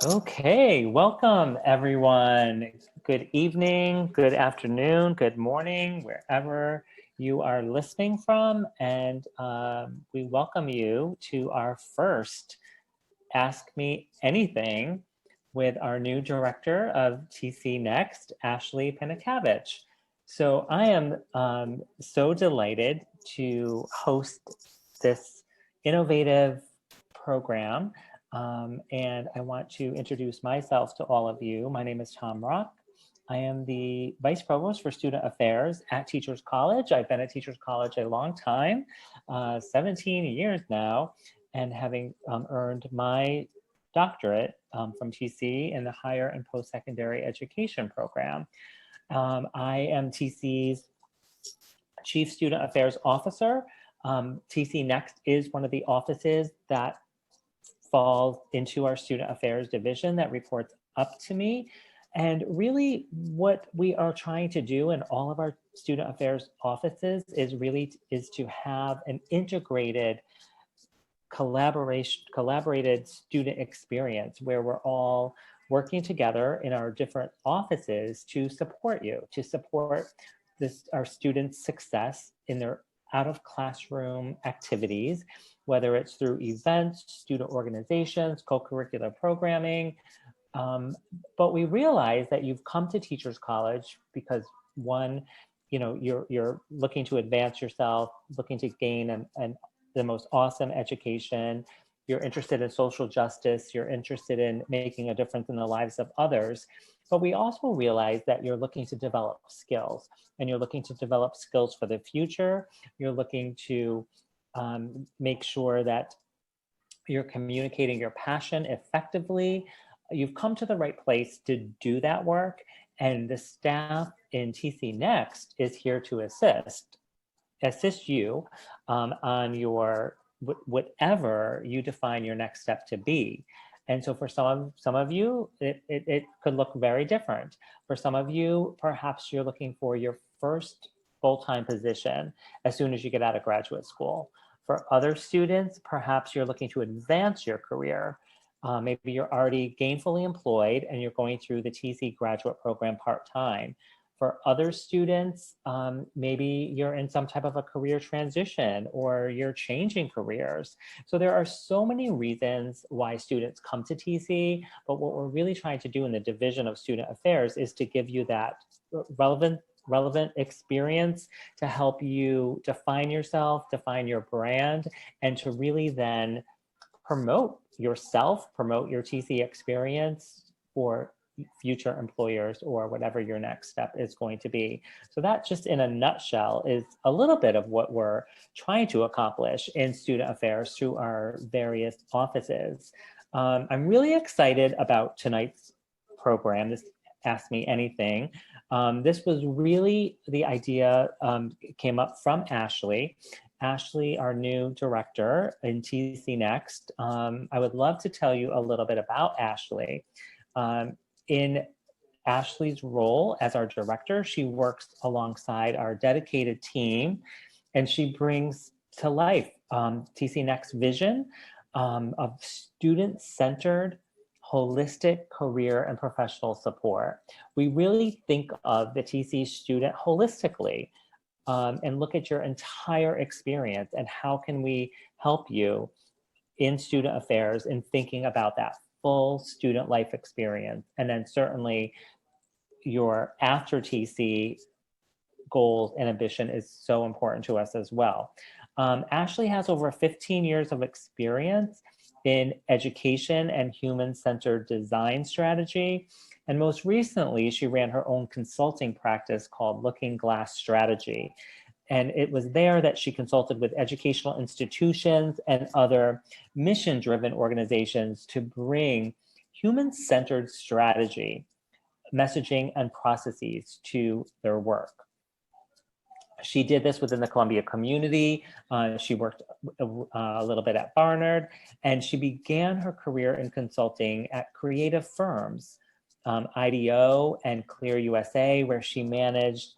Okay, welcome everyone. Good evening, good afternoon, good morning, wherever you are listening from. And we welcome you to our first Ask Me Anything with our new director of TC Next, Ashley Pinakiewicz. So I am so delighted to host this innovative program. And I want to introduce myself to all of you. My name is Tom Rock. I am the Vice Provost for Student Affairs at Teachers College. I've been at Teachers College a long time, 17 years now, and having earned my doctorate from TC in the Higher and Post-Secondary Education Program. I am TC's Chief Student Affairs Officer. TC Next is one of the offices that falls into our Student Affairs division that reports up to me. And really what we are trying to do in all of our Student Affairs offices is to have an integrated collaborated student experience where we're all working together in our different offices to support our students' success in their out of classroom activities, whether it's through events, student organizations, co-curricular programming. But we realize that you've come to Teachers College because one, you're looking to advance yourself, looking to gain the most awesome education. You're interested in social justice. You're interested in making a difference in the lives of others. But we also realize that you're looking to develop skills, and you're looking to develop skills for the future. You're looking to make sure that you're communicating your passion effectively. You've come to the right place to do that work, and the staff in TC Next is here to assist you on your whatever you define your next step to be. And so for some of you, it could look very different. For some of you, perhaps you're looking for your first full-time position as soon as you get out of graduate school. For other students, perhaps you're looking to advance your career. Maybe you're already gainfully employed and you're going through the TC graduate program part-time. For other students, maybe you're in some type of a career transition or you're changing careers. So there are so many reasons why students come to TC, but what we're really trying to do in the Division of Student Affairs is to give you that relevant experience to help you define yourself, define your brand, and to really then promote yourself, promote your TC experience for future employers or whatever your next step is going to be. So that just in a nutshell is a little bit of what we're trying to accomplish in student affairs through our various offices. I'm really excited about tonight's program, this Ask Me Anything. This was really, the idea came up from Ashley. Ashley, our new director in TC Next. I would love to tell you a little bit about Ashley. In Ashley's role as our director, she works alongside our dedicated team, and she brings to life TC Next vision of student-centered, holistic career and professional support. We really think of the TC student holistically and look at your entire experience and how can we help you in student affairs in thinking about that full student life experience. And then certainly your after TC goals and ambition is so important to us as well. Ashley has over 15 years of experience in education and human-centered design strategy. And most recently, she ran her own consulting practice called Looking Glass Strategy. And it was there that she consulted with educational institutions and other mission-driven organizations to bring human-centered strategy, messaging, and processes to their work. She did this within the Columbia community. She worked a little bit at Barnard, and she began her career in consulting at creative firms, IDEO and Clear USA, where she managed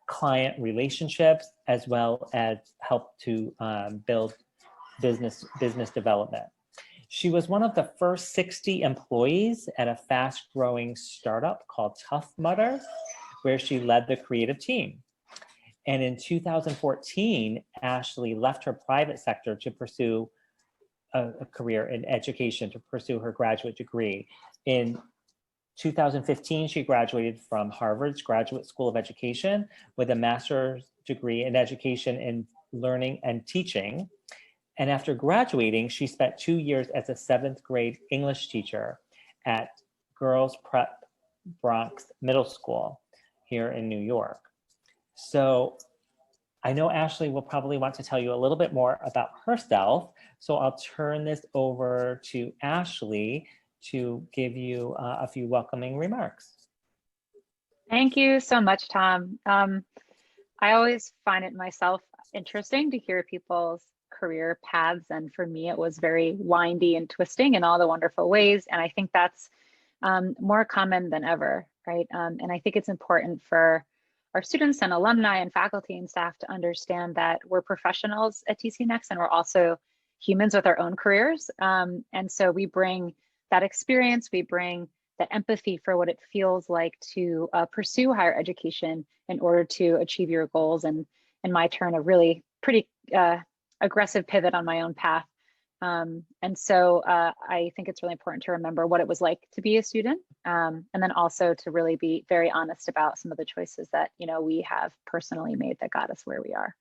client relationships as well as help to build business development. She was one of the first 60 employees at a fast-growing startup called Tough Mudder, where she led the creative team. And in 2014, Ashley left her private sector to pursue a career in education, to pursue her graduate degree. In 2015, she graduated from Harvard's Graduate School of Education with a master's degree in education in learning and teaching. And after graduating, she spent 2 years as a 7th grade English teacher at Girls Prep Bronx Middle School here in New York. So I know Ashley will probably want to tell you a little bit more about herself. So I'll turn this over to Ashley to give you a few welcoming remarks. Thank you so much, Tom. I always find it myself interesting to hear people's career paths. And for me, it was very windy and twisting in all the wonderful ways. And I think that's more common than ever, right? And I think it's important for our students and alumni and faculty and staff to understand that we're professionals at TC Next, and we're also humans with our own careers. And so we bring that experience, we bring that empathy for what it feels like to pursue higher education in order to achieve your goals. And in my turn, a really pretty aggressive pivot on my own path. And so I think it's really important to remember what it was like to be a student, and then also to really be very honest about some of the choices that we have personally made that got us where we are.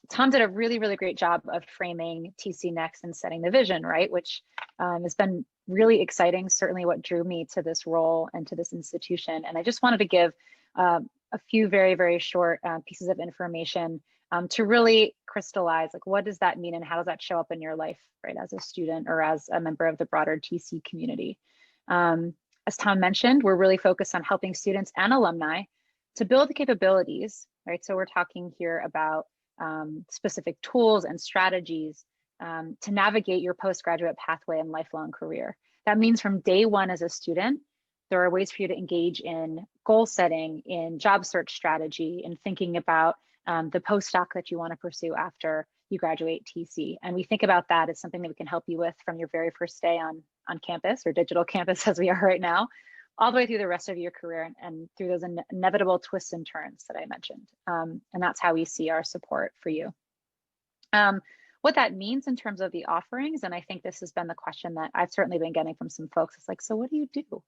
Tom did a really, really great job of framing TC Next and setting the vision, right? Which has been really exciting, certainly what drew me to this role and to this institution. And I just wanted to give a few very, very short pieces of information to really crystallize, like, what does that mean and how does that show up in your life, right, as a student or as a member of the broader TC community. As Tom mentioned, we're really focused on helping students and alumni to build the capabilities, right? So we're talking here about specific tools and strategies to navigate your postgraduate pathway and lifelong career. That means from day one as a student, there are ways for you to engage in goal setting, in job search strategy, in thinking about the postdoc that you want to pursue after you graduate TC. And we think about that as something that we can help you with from your very first day on campus, or digital campus as we are right now, all the way through the rest of your career and through those inevitable twists and turns that I mentioned. And that's how we see our support for you. What that means in terms of the offerings, and I think this has been the question that I've certainly been getting from some folks, it's like, so what do you do?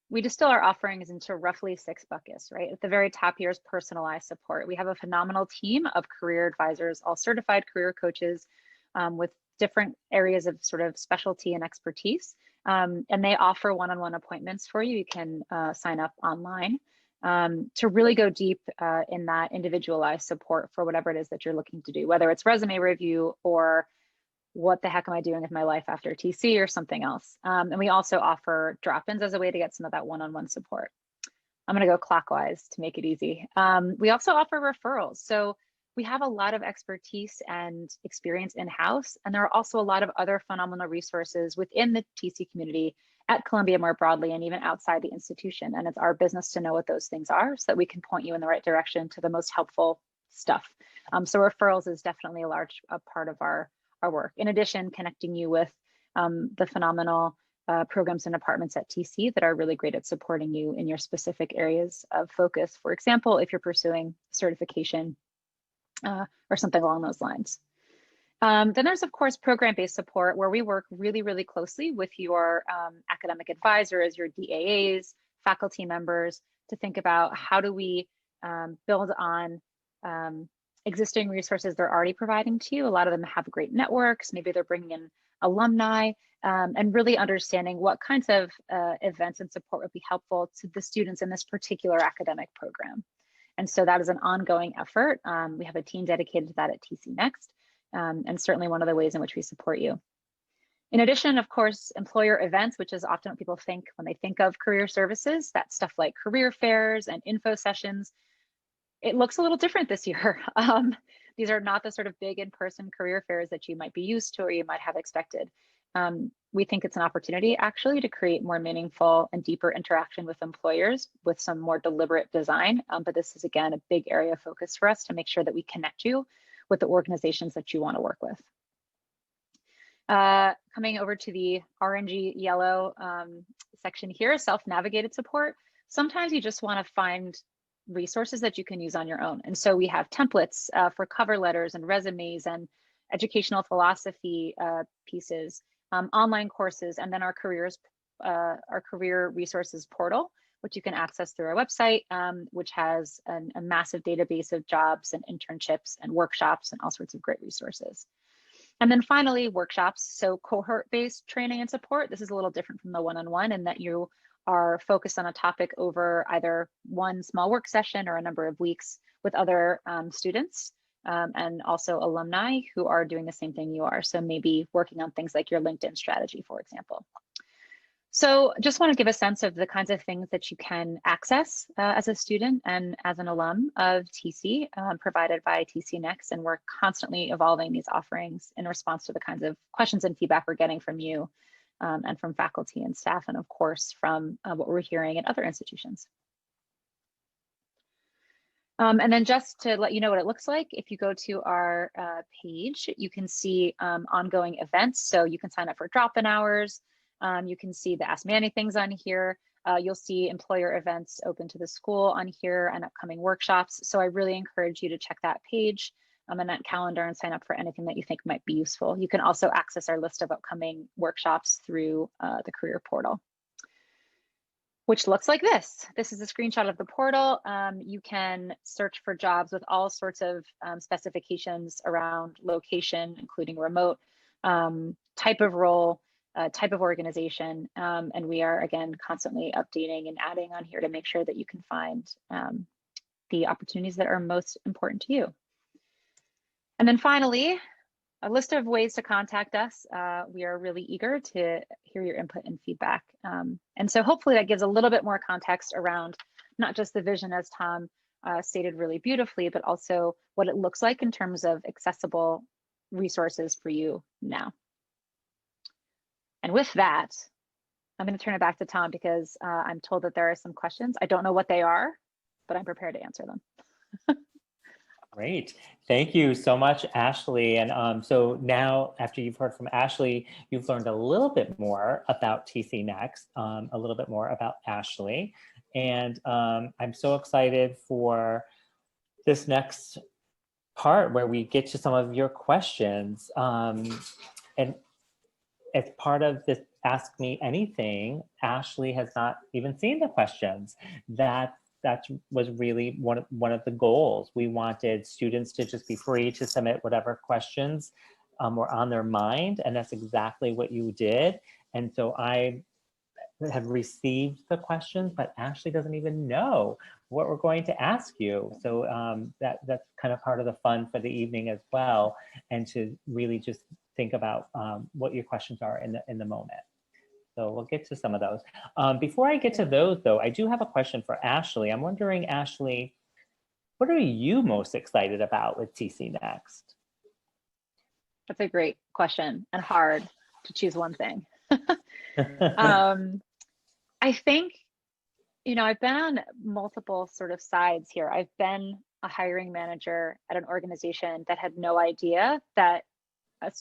We distill our offerings into roughly 6 buckets, right? At the very top here is personalized support. We have a phenomenal team of career advisors, all certified career coaches with different areas of sort of specialty and expertise. And they offer one-on-one appointments for you. You can sign up online to really go deep in that individualized support for whatever it is that you're looking to do, whether it's resume review or what the heck am I doing with my life after TC or something else. And we also offer drop-ins as a way to get some of that one-on-one support. I'm going to go clockwise to make it easy. We also offer referrals. So we have a lot of expertise and experience in-house, and there are also a lot of other phenomenal resources within the TC community at Columbia more broadly, and even outside the institution. And it's our business to know what those things are so that we can point you in the right direction to the most helpful stuff. So referrals is definitely a large part of our work. In addition, connecting you with the phenomenal programs and departments at TC that are really great at supporting you in your specific areas of focus. For example, if you're pursuing certification or something along those lines. Then there's, of course, program-based support, where we work really, really closely with your academic advisors, your DAAs, faculty members, to think about how do we build on existing resources they're already providing to you. A lot of them have great networks. Maybe they're bringing in alumni, and really understanding what kinds of events and support would be helpful to the students in this particular academic program. And so that is an ongoing effort. We have a team dedicated to that at TC Next, and certainly one of the ways in which we support you. In addition, of course, employer events, which is often what people think when they think of career services. That's stuff like career fairs and info sessions. It looks a little different this year. These are not the sort of big in-person career fairs that you might be used to or you might have expected. We think it's an opportunity actually to create more meaningful and deeper interaction with employers with some more deliberate design. But this is, again, a big area of focus for us to make sure that we connect you with the organizations that you want to work with. Coming over to the orangey yellow section here, self-navigated support. Sometimes you just want to find resources that you can use on your own. And so we have templates for cover letters and resumes and educational philosophy pieces, online courses, and then our career resources portal, which you can access through our website, which has a massive database of jobs and internships and workshops and all sorts of great resources. And then finally, workshops. So cohort-based training and support. This is a little different from the one-on-one in that you are focused on a topic over either one small work session or a number of weeks with other students and also alumni who are doing the same thing you are. So maybe working on things like your LinkedIn strategy, for example. So just want to give a sense of the kinds of things that you can access as a student and as an alum of TC provided by TC Next. And we're constantly evolving these offerings in response to the kinds of questions and feedback we're getting from you and from faculty and staff, and of course, from what we're hearing at other institutions. And then just to let you know what it looks like, if you go to our page, you can see ongoing events. So you can sign up for drop-in hours. You can see the Ask Me Anythings on here. You'll see employer events open to the school on here and upcoming workshops. So I really encourage you to check that page and that calendar and sign up for anything that you think might be useful. You can also access our list of upcoming workshops through the career portal, which looks like this. This is a screenshot of the portal. You can search for jobs with all sorts of specifications around location, including remote, type of role, type of organization. And we are, again, constantly updating and adding on here to make sure that you can find the opportunities that are most important to you. And then finally, a list of ways to contact us. We are really eager to hear your input and feedback. And so hopefully that gives a little bit more context around not just the vision as Tom stated really beautifully, but also what it looks like in terms of accessible resources for you now. And with that, I'm going to turn it back to Tom because I'm told that there are some questions. I don't know what they are, but I'm prepared to answer them. Great. Thank you so much, Ashley. And so now, after you've heard from Ashley, you've learned a little bit more about TC Next, a little bit more about Ashley. And I'm so excited for this next part where we get to some of your questions. And as part of this Ask Me Anything, Ashley has not even seen the questions. That was really one of the goals. We wanted students to just be free to submit whatever questions were on their mind, and that's exactly what you did. And so I have received the questions, but Ashley doesn't even know what we're going to ask you. So that's kind of part of the fun for the evening as well, and to really just think about what your questions are in the moment. So we'll get to some of those. Before I get to those, though, I do have a question for Ashley. I'm wondering, Ashley, what are you most excited about with TC Next? That's a great question and hard to choose one thing. I think, I've been on multiple sort of sides here. I've been a hiring manager at an organization that had no idea that a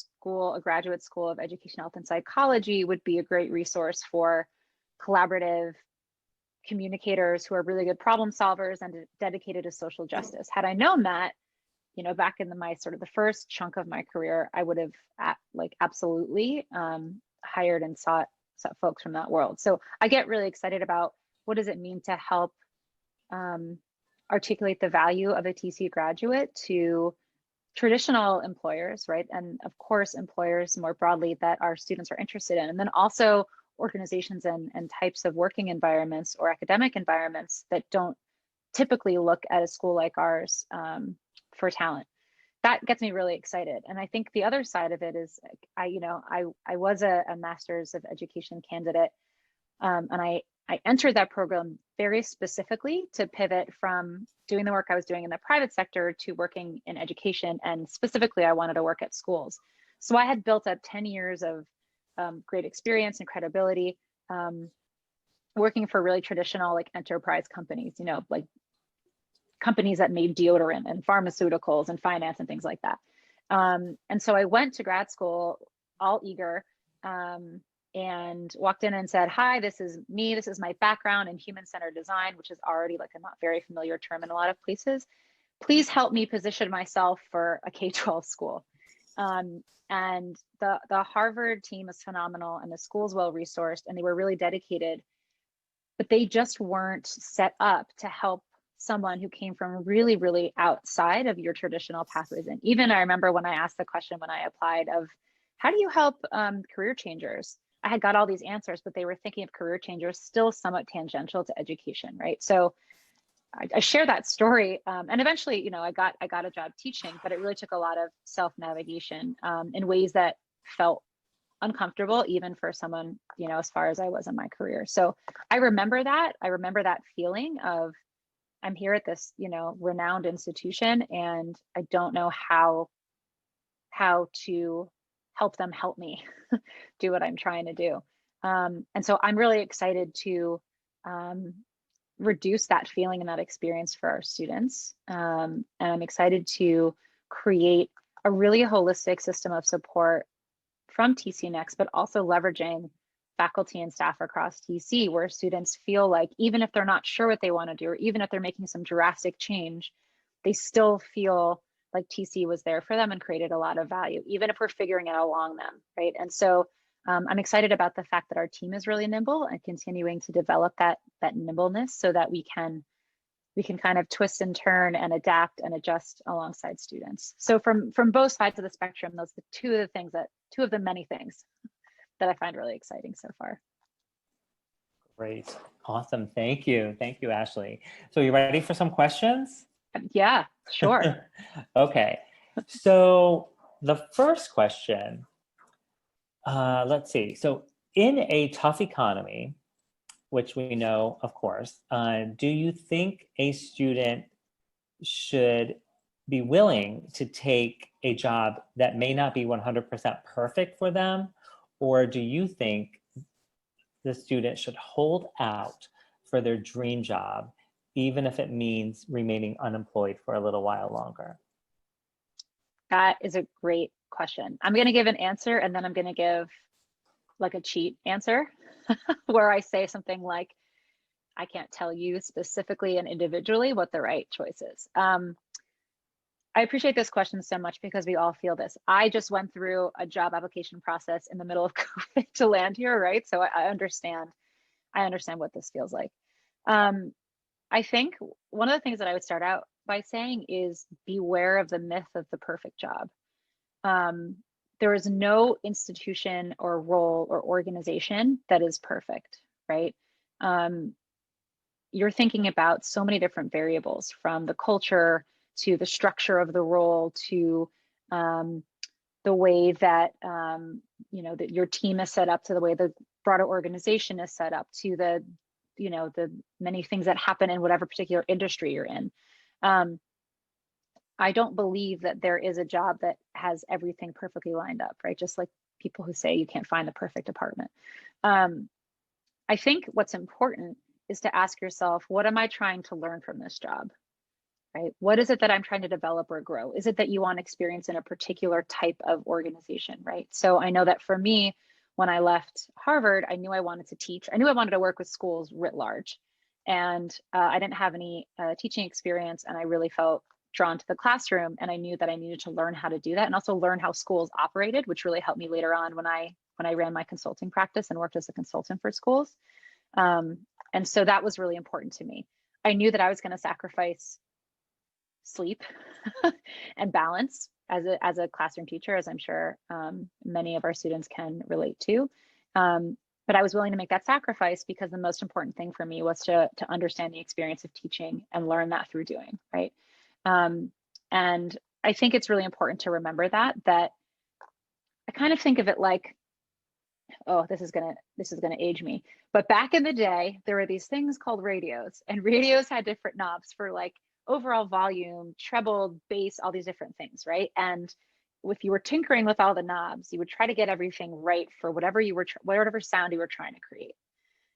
graduate school of education, health, and psychology would be a great resource for collaborative communicators who are really good problem solvers and dedicated to social justice. Had I known that, back in my sort of the first chunk of my career, I would have absolutely hired and sought folks from that world. So I get really excited about what does it mean to help articulate the value of a TC graduate to traditional employers, right? And of course, employers more broadly that our students are interested in, and then also organizations and types of working environments or academic environments that don't typically look at a school like ours for talent. That gets me really excited. And I think the other side of it is, I was a master's of education candidate, and I entered that program very specifically to pivot from doing the work I was doing in the private sector to working in education. And specifically, I wanted to work at schools. So I had built up 10 years of great experience and credibility working for really traditional enterprise companies, companies that made deodorant and pharmaceuticals and finance and things like that. And so I went to grad school all eager, and walked in and said, "Hi, this is me. This is my background in human-centered design," which is already like a not very familiar term in a lot of places. "Please help me position myself for a K-12 school." And the Harvard team is phenomenal, and the school's well-resourced, and they were really dedicated, but they just weren't set up to help someone who came from really, really outside of your traditional pathways. And even I remember when I asked the question when I applied of, how do you help career changers? I had got all these answers, but they were thinking of career changers still somewhat tangential to education, right? So I share that story, and eventually, you know, I got a job teaching, but it really took a lot of self-navigation in ways that felt uncomfortable, even for someone, you know, as far as I was in my career. So I remember that. I remember that feeling of, I'm here at this, you know, renowned institution, and I don't know how to help them help me do what I'm trying to do. And so I'm really excited to reduce that feeling and that experience for our students. And I'm excited to create a really holistic system of support from TC Next, but also leveraging faculty and staff across TC, where students feel like even if they're not sure what they want to do, or even if they're making some drastic change, they still feel like TC was there for them and created a lot of value, even if we're figuring it out along them, right? And so I'm excited about the fact that our team is really nimble and continuing to develop that nimbleness so that we can kind of twist and turn and adapt and adjust alongside students. So from both sides of the spectrum, those are two of the many things that I find really exciting so far. Great. Awesome. Thank you. Thank you, Ashley. So you ready for some questions? Yeah, sure. Okay. So the first question, let's see. So in a tough economy, which we know, of course, do you think a student should be willing to take a job that may not be 100% perfect for them? Or do you think the student should hold out for their dream job, even if it means remaining unemployed for a little while longer? That is a great question. I'm going to give an answer, and then I'm going to give like a cheat answer where I say something like, I can't tell you specifically and individually what the right choice is. I appreciate this question so much because we all feel this. I just went through a job application process in the middle of COVID to land here, right? So I understand what this feels like. I think one of the things that I would start out by saying is beware of the myth of the perfect job. There is no institution or role or organization that is perfect, right? You're thinking about so many different variables, from the culture to the structure of the role to the way that you know, that your team is set up, to the way the broader organization is set up, to the, you know, the many things that happen in whatever particular industry you're in. I don't believe that there is a job that has everything perfectly lined up, right? Just like people who say you can't find the perfect apartment. I think what's important is to ask yourself, what am I trying to learn from this job, right? What is it that I'm trying to develop or grow? Is it that you want experience in a particular type of organization, right? So I know that for me, when I left Harvard, I knew I wanted to teach. I knew I wanted to work with schools writ large. And I didn't have any teaching experience, and I really felt drawn to the classroom, and I knew that I needed to learn how to do that and also learn how schools operated, which really helped me later on when I ran my consulting practice and worked as a consultant for schools. And so that was really important to me. I knew that I was going to sacrifice sleep and balance as a classroom teacher, as I'm sure many of our students can relate to. But I was willing to make that sacrifice because the most important thing for me was to understand the experience of teaching and learn that through doing, right? And I think it's really important to remember that I kind of think of it like, oh, this is gonna age me. But back in the day, there were these things called radios, and radios had different knobs for like overall volume, treble, bass, all these different things, right? And if you were tinkering with all the knobs, you would try to get everything right for whatever sound you were trying to create.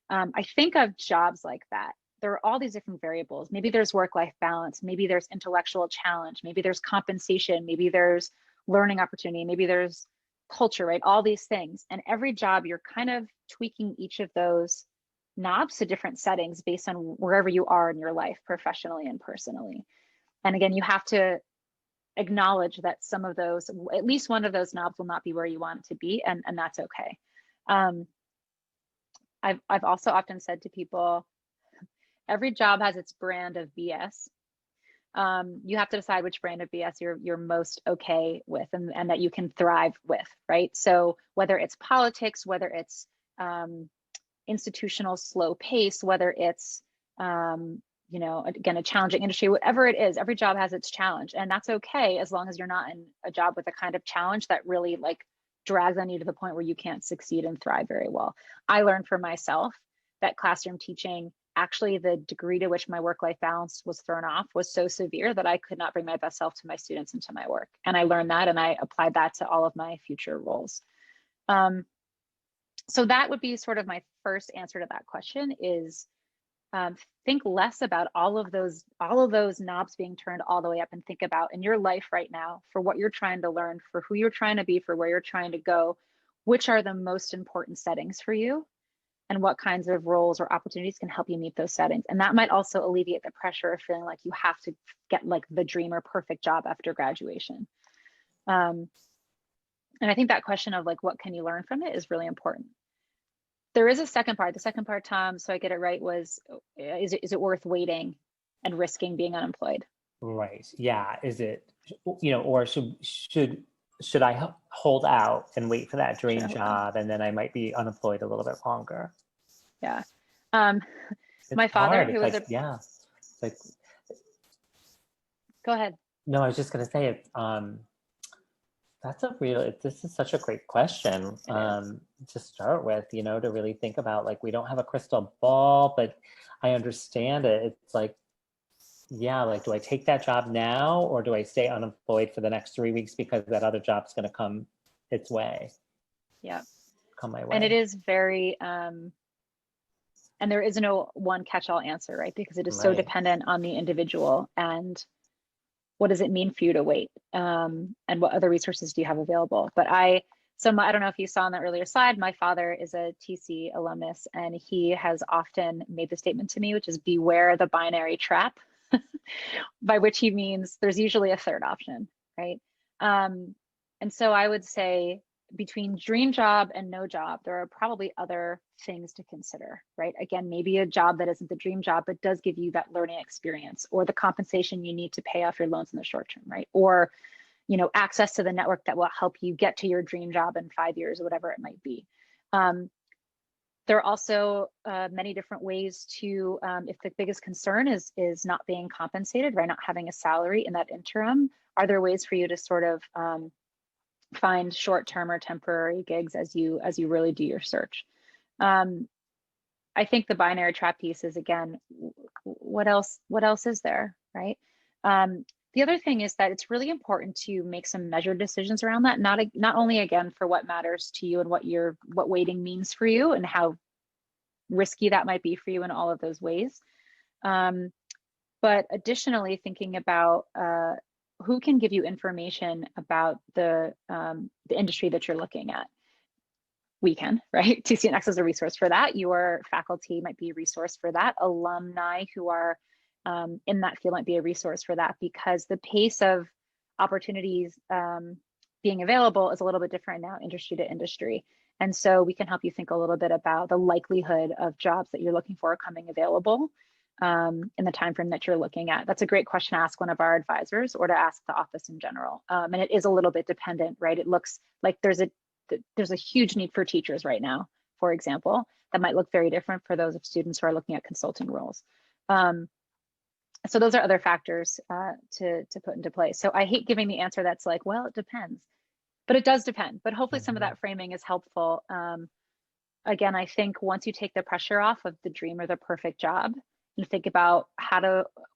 I think of jobs like that. There are all these different variables. Maybe there's work-life balance, maybe there's intellectual challenge, maybe there's compensation, maybe there's learning opportunity, maybe there's culture, right? All these things. And every job, you're kind of tweaking each of those knobs to different settings based on wherever you are in your life, professionally and personally. And again, you have to acknowledge that some of those, at least one of those knobs will not be where you want it to be, and that's okay. I've also often said to people, every job has its brand of BS. You have to decide which brand of BS you're most okay with, and that you can thrive with, right? So whether it's politics, whether it's institutional slow pace, whether it's you know, again, a challenging industry, whatever it is, every job has its challenge, and that's okay as long as you're not in a job with a kind of challenge that really like drags on you to the point where you can't succeed and thrive very well. I learned for myself that classroom teaching, actually the degree to which my work-life balance was thrown off was so severe that I could not bring my best self to my students and to my work. And I learned that, and I applied that to all of my future roles. So that would be sort of my first answer to that question is, think less about all of those knobs being turned all the way up, and think about in your life right now, for what you're trying to learn, for who you're trying to be, for where you're trying to go, which are the most important settings for you, and what kinds of roles or opportunities can help you meet those settings. And that might also alleviate the pressure of feeling like you have to get like the dream or perfect job after graduation. And I think that question of like, what can you learn from it is really important. There is a second part. The second part, Tom, so I get it right, was, is it worth waiting and risking being unemployed? Right. Yeah. Is it, you know, or should I hold out and wait for that dream job, and then I might be unemployed a little bit longer? Yeah. It's My father, hard. who It's was like, yeah. It's like, go ahead. no, I was just gonna say it. This is such a great question to start with, you know, to really think about. Like, we don't have a crystal ball, but I understand it. It's like, yeah, like, do I take that job now, or do I stay unemployed for the next 3 weeks because that other job's going to come its way? Yeah. Come my way. And it is very, and there is no one catch-all answer, right? Because it is so dependent on the individual, and what does it mean for you to wait? And what other resources do you have available? But I don't know if you saw on the earlier slide, my father is a TC alumnus, and he has often made the statement to me, which is beware the binary trap, by which he means there's usually a third option, right? And so I would say, between dream job and no job, there are probably other things to consider, right? Again, maybe a job that isn't the dream job, but does give you that learning experience, or the compensation you need to pay off your loans in the short term, right? Or, you know, access to the network that will help you get to your dream job in 5 years, or whatever it might be. There are also many different ways to, if the biggest concern is not being compensated, right, not having a salary in that interim, are there ways for you to sort of find short-term or temporary gigs as you really do your search? I think the binary trap piece is, again, what else is there, right? The other thing is that it's really important to make some measured decisions around that, not only, again, for what matters to you and what waiting means for you and how risky that might be for you in all of those ways, but additionally thinking about who can give you information about the industry that you're looking at. We can, right? TCNX is a resource for that. Your faculty might be a resource for that. Alumni who are in that field might be a resource for that, because the pace of opportunities being available is a little bit different now, industry to industry. And so we can help you think a little bit about the likelihood of jobs that you're looking for coming available in the time frame that you're looking at. That's a great question to ask one of our advisors, or to ask the office in general. And it is a little bit dependent, right? It looks like there's a huge need for teachers right now, for example, that might look very different for those of students who are looking at consulting roles. So those are other factors to put into place. So I hate giving the answer that's like, well, it depends, but it does depend. But hopefully some of that framing is helpful. Again, I think once you take the pressure off of the dream or the perfect job, and think about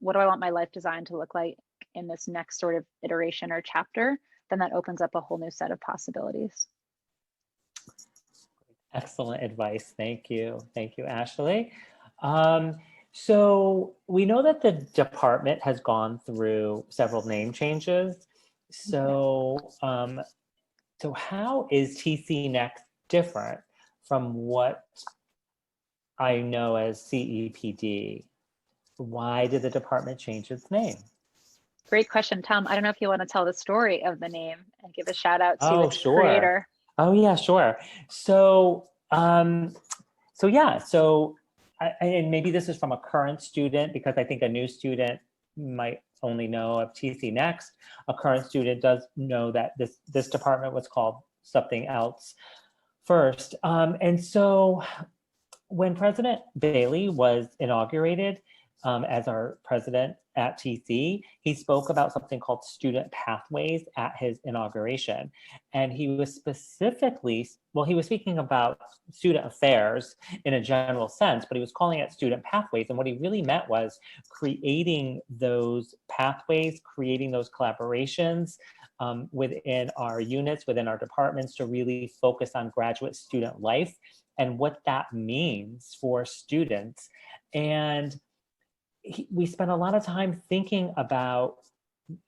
what do I want my life design to look like in this next sort of iteration or chapter, then that opens up a whole new set of possibilities. Excellent advice. Thank you. Thank you, Ashley. So we know that the department has gone through several name changes. So So how is TC Next different from what I know as CEPD? Why did the department change its name? Great question, Tom. I don't know if you want to tell the story of the name and give a shout out to Oh, its sure. creator. Oh, yeah, sure. So, and maybe this is from a current student, because I think a new student might only know of TC Next. A current student does know that this department was called something else first. And so when President Bailey was inaugurated as our president at TC, he spoke about something called student pathways at his inauguration. And he was specifically, well, he was speaking about student affairs in a general sense, but he was calling it student pathways. And what he really meant was creating those pathways, creating those collaborations within our units, within our departments, to really focus on graduate student life and what that means for students. And we spent a lot of time thinking about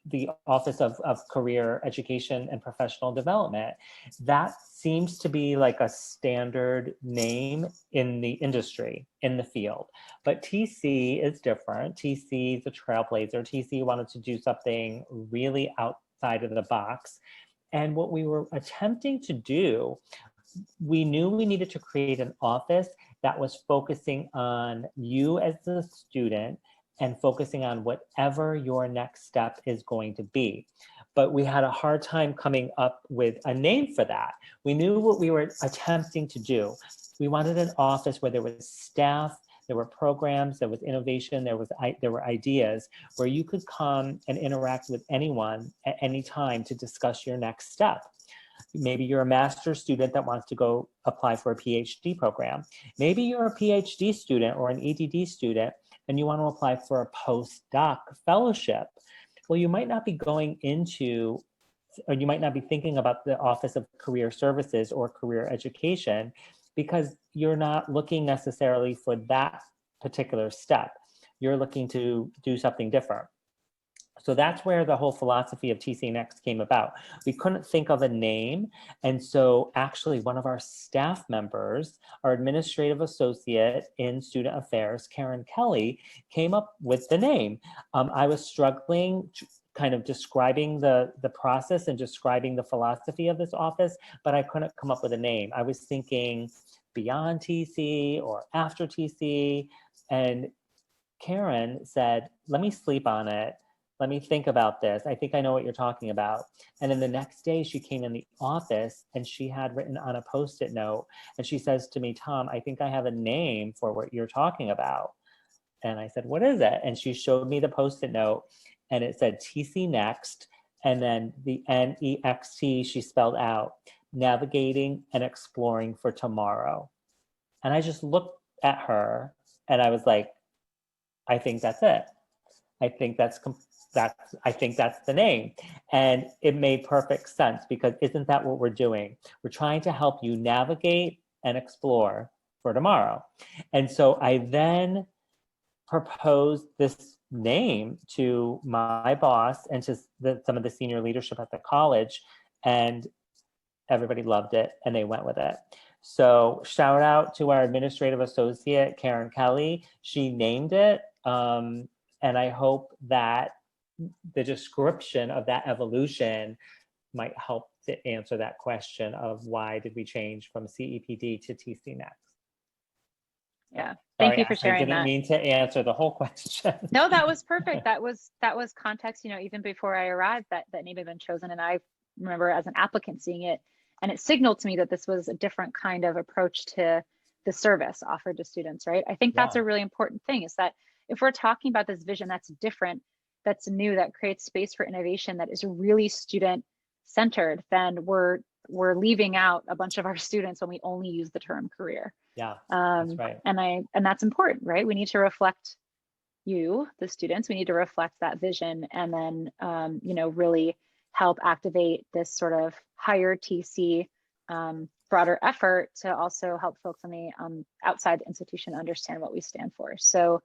the Office of Career Education and Professional Development. That seems to be like a standard name in the industry, in the field. But TC is different. TC is a trailblazer. TC wanted to do something really outside of the box. And what we were attempting to do, we knew we needed to create an office that was focusing on you as the student and focusing on whatever your next step is going to be. But we had a hard time coming up with a name for that. We knew what we were attempting to do. We wanted an office where there was staff, there were programs, there was innovation, there were ideas, where you could come and interact with anyone at any time to discuss your next step. Maybe you're a master's student that wants to go apply for a PhD program. Maybe you're a PhD student or an EDD student and you want to apply for a postdoc fellowship. Well, you might not be going into, or you might not be thinking about the Office of Career Services or Career Education, because you're not looking necessarily for that particular step. You're looking to do something different. So that's where the whole philosophy of TC Next came about. We couldn't think of a name. And so actually one of our staff members, our administrative associate in student affairs, Karen Kelly, came up with the name. I was struggling kind of describing the process and describing the philosophy of this office, but I couldn't come up with a name. I was thinking beyond TC or after TC. And Karen said, let me sleep on it. Let me think about this. I think I know what you're talking about. And then the next day she came in the office and she had written on a Post-it note and she says to me, Tom, I think I have a name for what you're talking about. And I said, what is it? And she showed me the Post-it note and it said TC Next. And then the NEXT she spelled out, navigating and exploring for tomorrow. And I just looked at her and I was like, I think that's it. I think that's the name. And it made perfect sense, because isn't that what we're doing? We're trying to help you navigate and explore for tomorrow. And so I then proposed this name to my boss and to some of the senior leadership at the college, and everybody loved it and they went with it. So shout out to our administrative associate, Karen Kelly. She named it. And I hope that the description of that evolution might help to answer that question of why did we change from CEPD to TC Next. Yeah, thank you for sharing that. I didn't mean to answer the whole question. No, that was perfect. That was context. You know, even before I arrived, that name had been chosen, and I remember as an applicant seeing it, and it signaled to me that this was a different kind of approach to the service offered to students. Right. I think that's a really important thing, is that if we're talking about this vision that's different, that's new, that creates space for innovation, that is really student centered, then we're leaving out a bunch of our students when we only use the term career. Yeah, that's right. And that's important, right? We need to reflect you, the students. We need to reflect that vision, and then you know, really help activate this sort of higher TC broader effort to also help folks on the outside the institution understand what we stand for. So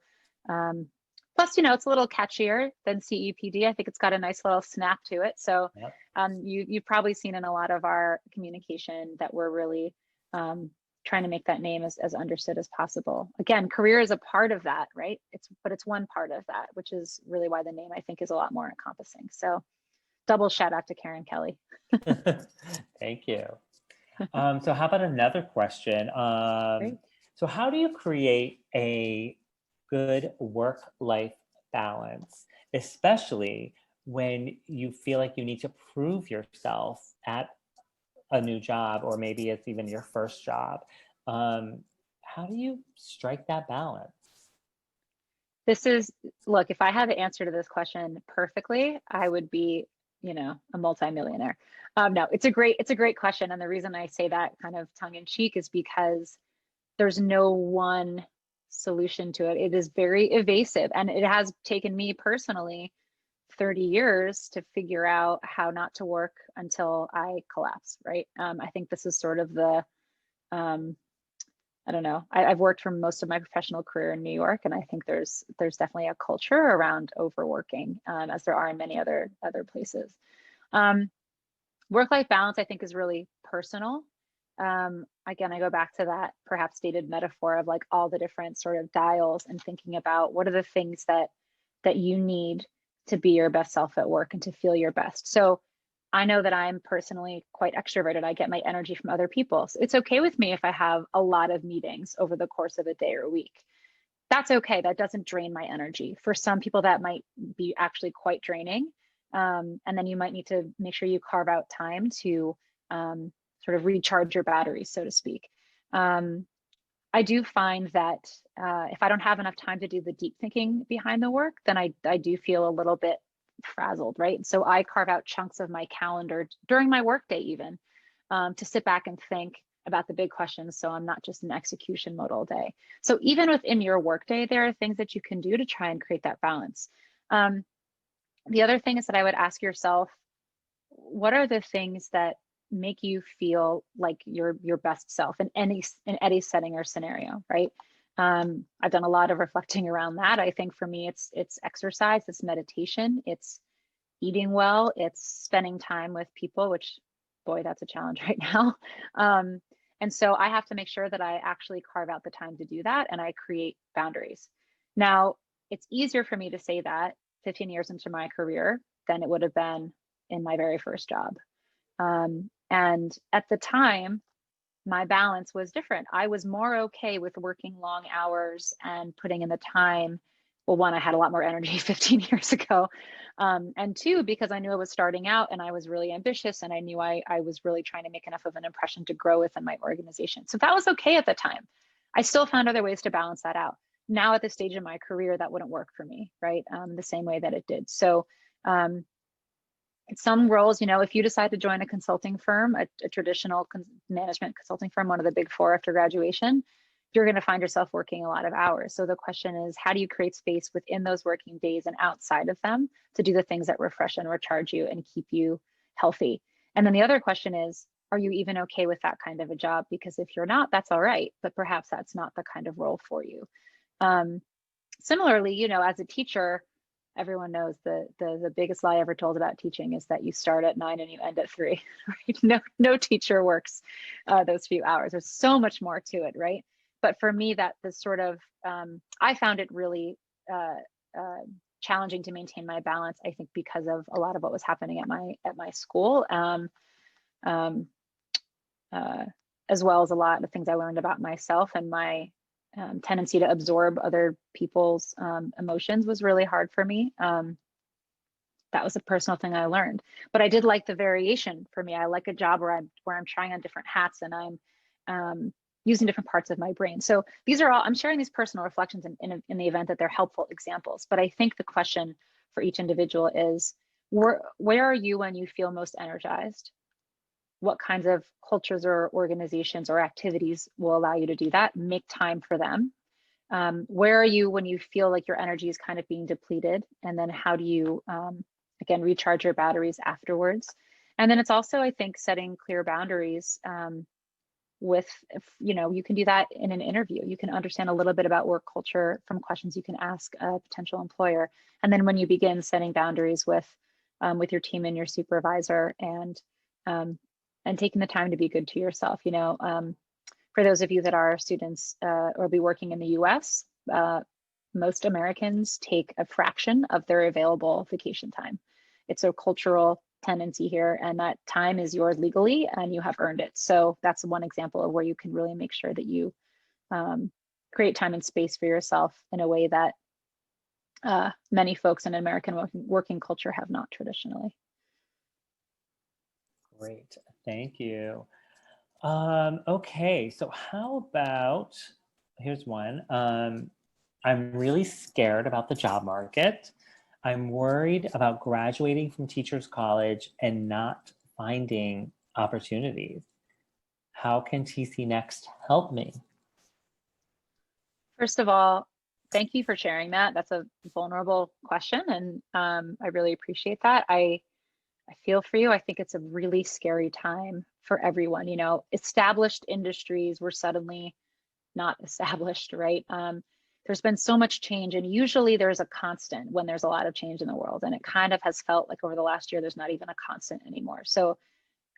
plus, you know, it's a little catchier than CEPD. I think it's got a nice little snap to it. So You've probably seen in a lot of our communication that we're really trying to make that name as understood as possible. Again, career is a part of that, right? But it's one part of that, which is really why the name, I think, is a lot more encompassing. So double shout out to Karen Kelly. Thank you. So how about another question? So how do you create a good work-life balance, especially when you feel like you need to prove yourself at a new job, or maybe it's even your first job? How do you strike that balance? Look, if I had the answer to this question perfectly, I would be, a multimillionaire. No, it's a great question. And the reason I say that kind of tongue in cheek is because there's no one solution to it. It is very evasive, and it has taken me personally 30 years to figure out how not to work until I collapse, right? I think this is sort of the, I don't know. I've worked for most of my professional career in New York, and I think there's definitely a culture around overworking, as there are in many other places. Work-life balance, I think, is really personal. Again, I go back to that perhaps stated metaphor of like all the different sort of dials, and thinking about what are the things that you need to be your best self at work and to feel your best. So I know that I'm personally quite extroverted. I get my energy from other people. So it's okay with me if I have a lot of meetings over the course of a day or a week. That's okay. That doesn't drain my energy. For some people, that might be actually quite draining. And then you might need to make sure you carve out time to sort of recharge your batteries, so to speak. I do find that if I don't have enough time to do the deep thinking behind the work, then I do feel a little bit frazzled, right? So I carve out chunks of my calendar during my workday even to sit back and think about the big questions, so I'm not just in execution mode all day. So even within your workday, there are things that you can do to try and create that balance. The other thing is that I would ask yourself, what are the things that make you feel like your best self in any setting or scenario, right? I've done a lot of reflecting around that. I think for me, it's exercise, it's meditation, it's eating well, it's spending time with people, which, boy, that's a challenge right now. And so I have to make sure that I actually carve out the time to do that, and I create boundaries. Now, it's easier for me to say that 15 years into my career than it would have been in my very first job. And at the time, my balance was different. I was more okay with working long hours and putting in the time. Well, one, I had a lot more energy 15 years ago. And two, because I knew I was starting out and I was really ambitious, and I knew I was really trying to make enough of an impression to grow within my organization. So that was okay at the time. I still found other ways to balance that out. Now at this stage in my career, that wouldn't work for me, right? The same way that it did. So some roles, if you decide to join a consulting firm, a traditional management consulting firm, one of the big four after graduation, you're going to find yourself working a lot of hours. So the question is, how do you create space within those working days and outside of them to do the things that refresh and recharge you and keep you healthy? And then the other question is, are you even okay with that kind of a job? Because if you're not, that's all right, but perhaps that's not the kind of role for you. Similarly, as a teacher, everyone knows the biggest lie ever told about teaching is that you start at 9 and you end at 3, right? No teacher works those few hours. There's so much more to it, right? But for me, that this sort of, I found it really challenging to maintain my balance, I think, because of a lot of what was happening at my school, as well as a lot of things I learned about myself, and my tendency to absorb other people's emotions was really hard for me. That was a personal thing I learned, but I did like the variation. For me, I like a job where I'm trying on different hats, and I'm using different parts of my brain. So these are all, I'm sharing these personal reflections in the event that they're helpful examples. But I think the question for each individual is, where are you when you feel most energized? What kinds of cultures or organizations or activities will allow you to do that? Make time for them. Where are you when you feel like your energy is kind of being depleted? And then how do you, again, recharge your batteries afterwards? And then it's also, I think, setting clear boundaries with, you can do that in an interview. You can understand a little bit about work culture from questions you can ask a potential employer. And then when you begin setting boundaries with with your team and your supervisor, and taking the time to be good to yourself. For those of you that are students or be working in the US, most Americans take a fraction of their available vacation time. It's a cultural tendency here, and that time is yours legally and you have earned it. So that's one example of where you can really make sure that you create time and space for yourself in a way that many folks in American working culture have not traditionally. Great, thank you. Okay, so how about, here's one. I'm really scared about the job market. I'm worried about graduating from Teachers College and not finding opportunities. How can TC Next help me? First of all, thank you for sharing that. That's a vulnerable question, and I really appreciate that. I feel for you. I think it's a really scary time for everyone. Established industries were suddenly not established, right? There's been so much change, and usually there's a constant when there's a lot of change in the world, and it kind of has felt like over the last year there's not even a constant anymore. So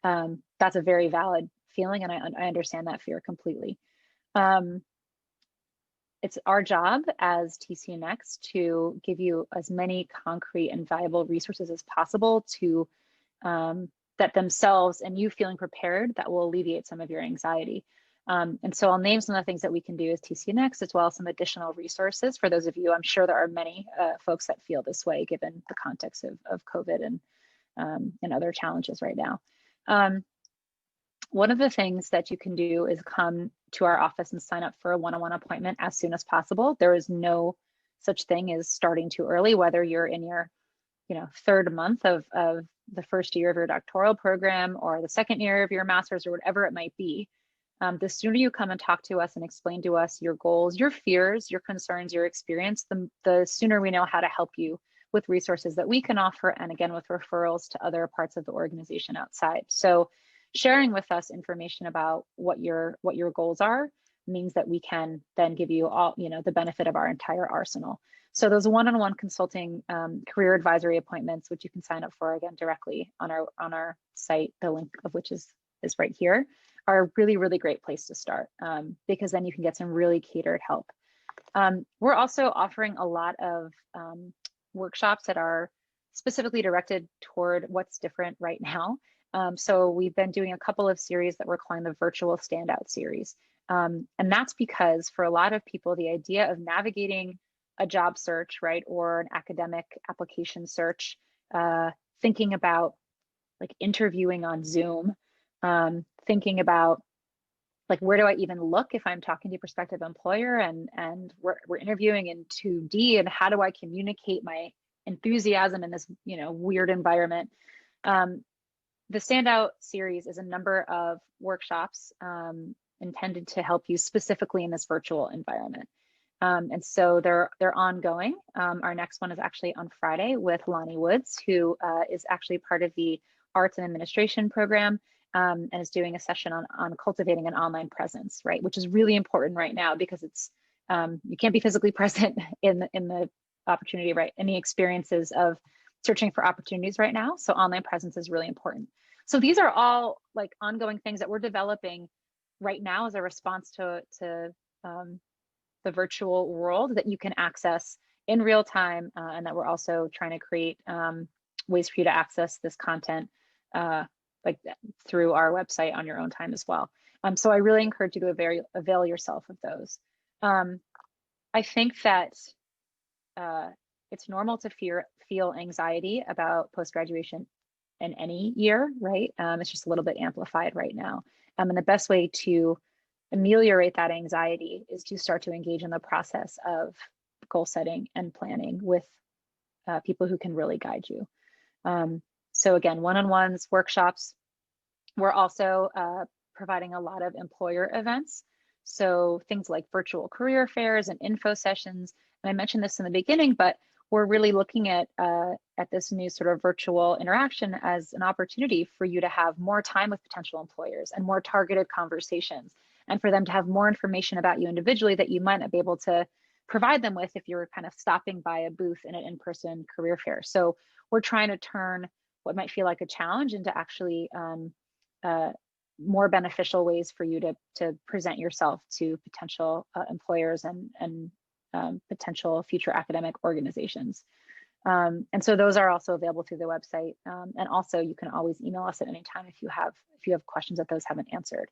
that's a very valid feeling, and I understand that fear completely. It's our job as TC Next to give you as many concrete and valuable resources as possible to that themselves and you feeling prepared that will alleviate some of your anxiety. And so I'll name some of the things that we can do as TC Next, as well as some additional resources for those of you. I'm sure there are many folks that feel this way given the context of COVID and other challenges right now. One of the things that you can do is come to our office and sign up for a one-on-one appointment as soon as possible. There is no such thing as starting too early, whether you're in your third month of the first year of your doctoral program or the second year of your master's or whatever it might be. The sooner you come and talk to us and explain to us your goals, your fears, your concerns, your experience, the sooner we know how to help you with resources that we can offer, and again, with referrals to other parts of the organization outside. So sharing with us information about what your goals are means that we can then give you all, the benefit of our entire arsenal. So those one-on-one consulting career advisory appointments, which you can sign up for again directly on our site, the link of which is right here, are a really, really great place to start because then you can get some really catered help. We're also offering a lot of workshops that are specifically directed toward what's different right now. So we've been doing a couple of series that we're calling the Virtual Standout Series. And that's because for a lot of people, the idea of navigating a job search, right, or an academic application search, thinking about like interviewing on Zoom, thinking about like, where do I even look if I'm talking to a prospective employer and we're interviewing in 2D, and how do I communicate my enthusiasm in this, weird environment? The Standout series is a number of workshops intended to help you specifically in this virtual environment. And so they're ongoing. Our next one is actually on Friday with Lonnie Woods, who is actually part of the Arts and Administration program and is doing a session on cultivating an online presence, right? Which is really important right now because it's you can't be physically present in the opportunity, right? In the experiences of searching for opportunities right now. So online presence is really important. So these are all like ongoing things that we're developing right now as a response to the virtual world that you can access in real time, and that we're also trying to create ways for you to access this content like through our website on your own time as well. So I really encourage you to avail yourself of those. I think that it's normal to feel anxiety about post-graduation in any year, right? It's just a little bit amplified right now. And the best way to ameliorate that anxiety is to start to engage in the process of goal setting and planning with people who can really guide you. So again, one-on-ones, workshops. We're also providing a lot of employer events. So things like virtual career fairs and info sessions. And I mentioned this in the beginning, but we're really looking at this new sort of virtual interaction as an opportunity for you to have more time with potential employers and more targeted conversations, and for them to have more information about you individually that you might not be able to provide them with if you're kind of stopping by a booth in an in-person career fair. So we're trying to turn what might feel like a challenge into actually more beneficial ways for you to present yourself to potential employers and potential future academic organizations. And so those are also available through the website. And also you can always email us at any time if you have questions that those haven't answered.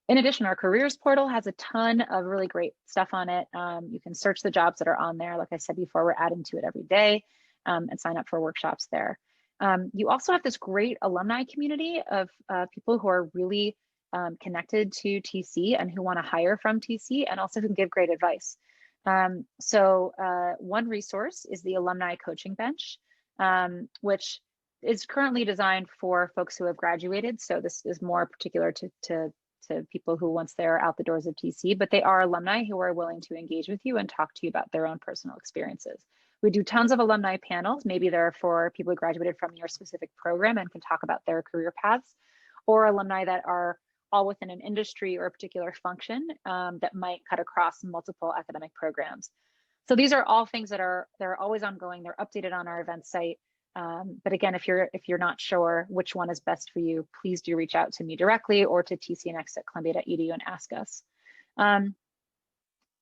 In addition, our careers portal has a ton of really great stuff on it. You can search the jobs that are on there. Like I said before, we're adding to it every day, and sign up for workshops there. You also have this great alumni community of people who are really connected to TC and who want to hire from TC and also who can give great advice. So one resource is the Alumni Coaching Bench, which is currently designed for folks who have graduated. So this is more particular to people who once they're out the doors of TC, but they are alumni who are willing to engage with you and talk to you about their own personal experiences. We do tons of alumni panels. Maybe they're for people who graduated from your specific program and can talk about their career paths, or alumni that are all within an industry or a particular function that might cut across multiple academic programs. So these are all things that they're always ongoing. They're updated on our event site. But again, if you're not sure which one is best for you, please do reach out to me directly or to tcnx@columbia.edu and ask us.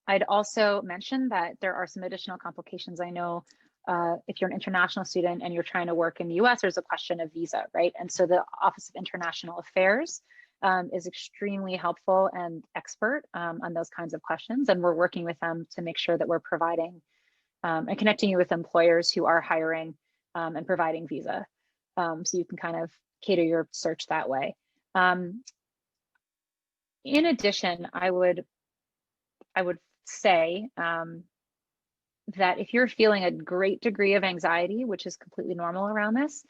I'd also mention that there are some additional complications. I know if you're an international student and you're trying to work in the US, there's a question of visa, right? And so the Office of International Affairs is extremely helpful and expert on those kinds of questions. And we're working with them to make sure that we're providing and connecting you with employers who are hiring and providing visa. So you can kind of cater your search that way. In addition, I would say that if you're feeling a great degree of anxiety, which is completely normal around this,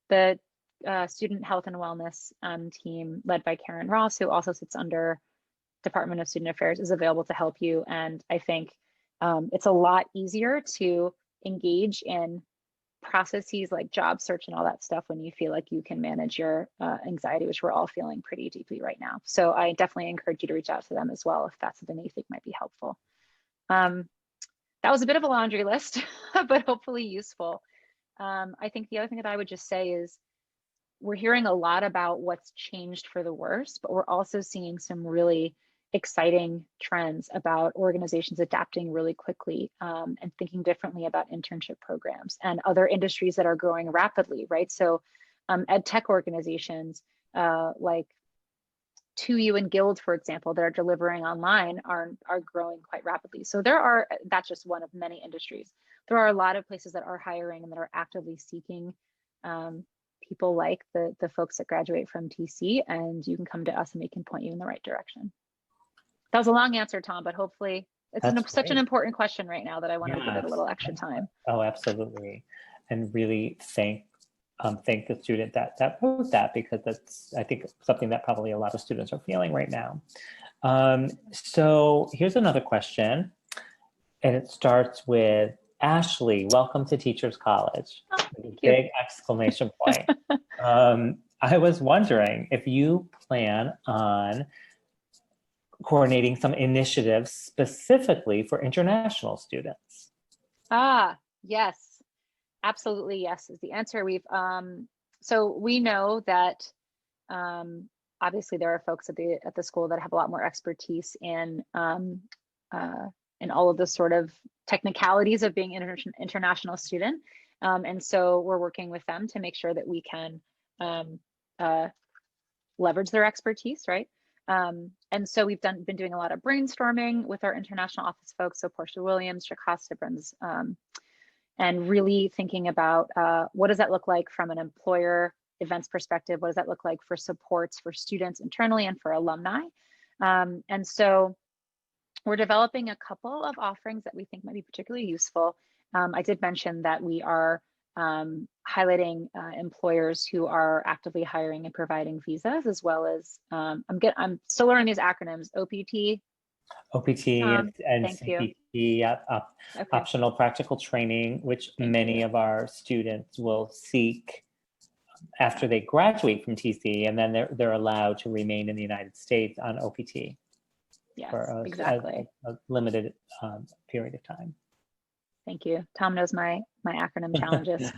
the Student Health and Wellness team led by Karen Ross, who also sits under Department of Student Affairs, is available to help you. And I think it's a lot easier to engage in processes like job search and all that stuff when you feel like you can manage your anxiety, which we're all feeling pretty deeply right now. So I definitely encourage you to reach out to them as well if that's something that you think might be helpful. That was a bit of a laundry list, but hopefully useful. I think the other thing that I would just say is we're hearing a lot about what's changed for the worse, but we're also seeing some really exciting trends about organizations adapting really quickly and thinking differently about internship programs and other industries that are growing rapidly, right? So ed tech organizations like 2U and Guild, for example, that are delivering online are growing quite rapidly. So that's just one of many industries. There are a lot of places that are hiring and that are actively seeking people like the folks that graduate from TC, and you can come to us and we can point you in the right direction. That was a long answer, Tom, but hopefully it's such an important question right now that I wanted to give it a little extra time. Oh, absolutely. And really thank the student that wrote that, because that's, I think, something that probably a lot of students are feeling right now. So here's another question, and it starts with, Ashley, welcome to Teachers College. Oh, big exclamation point. I was wondering if you plan on coordinating some initiatives specifically for international students. Yes, absolutely yes is the answer. So we know that obviously there are folks at the school that have a lot more expertise in all of the sort of technicalities of being an international student. And so we're working with them to make sure that we can leverage their expertise, right? And so we've been doing a lot of brainstorming with our international office folks, so Portia Williams, Jocasta Bruns, and really thinking about what does that look like from an employer events perspective? What does that look like for supports for students internally and for alumni? And so we're developing a couple of offerings that we think might be particularly useful. I did mention that we are highlighting employers who are actively hiring and providing visas, as well as I'm still learning these acronyms: OPT, and CPT, okay. Optional Practical Training, which many of our students will seek after they graduate from TC, and then they're allowed to remain in the United States on OPT. Yes, for exactly. a limited period of time. Thank you. Tom knows my acronym challenges.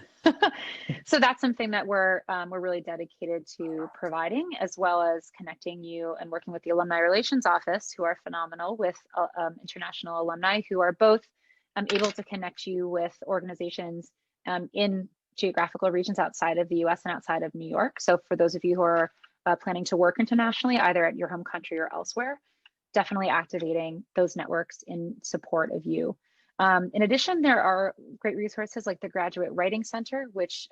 So that's something that we're really dedicated to providing, as well as connecting you and working with the Alumni Relations Office, who are phenomenal, with international alumni who are both able to connect you with organizations in geographical regions outside of the US and outside of New York. So for those of you who are planning to work internationally, either at your home country or elsewhere, definitely activating those networks in support of you. In addition, there are great resources like the Graduate Writing Center, which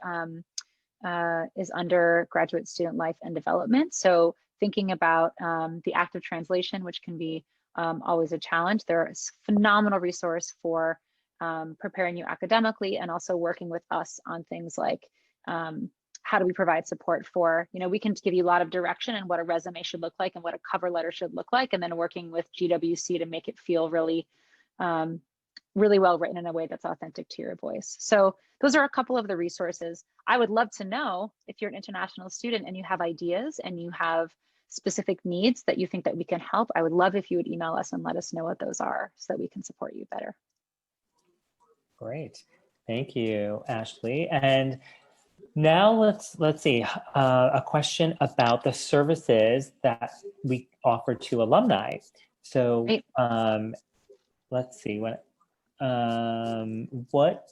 is under Graduate Student Life and Development. So thinking about the active translation, which can be always a challenge, there is a phenomenal resource for preparing you academically, and also working with us on things like how do we provide support for, we can give you a lot of direction on what a resume should look like and what a cover letter should look like, and then working with GWC to make it feel really really well written in a way that's authentic to your voice. So those are a couple of the resources. I would love to know if you're an international student and you have ideas and you have specific needs that you think that we can help. I would love if you would email us and let us know what those are so that we can support you better. Great. Thank you, Ashley. And now let's see, a question about the services that we offer to alumni. So let's see, what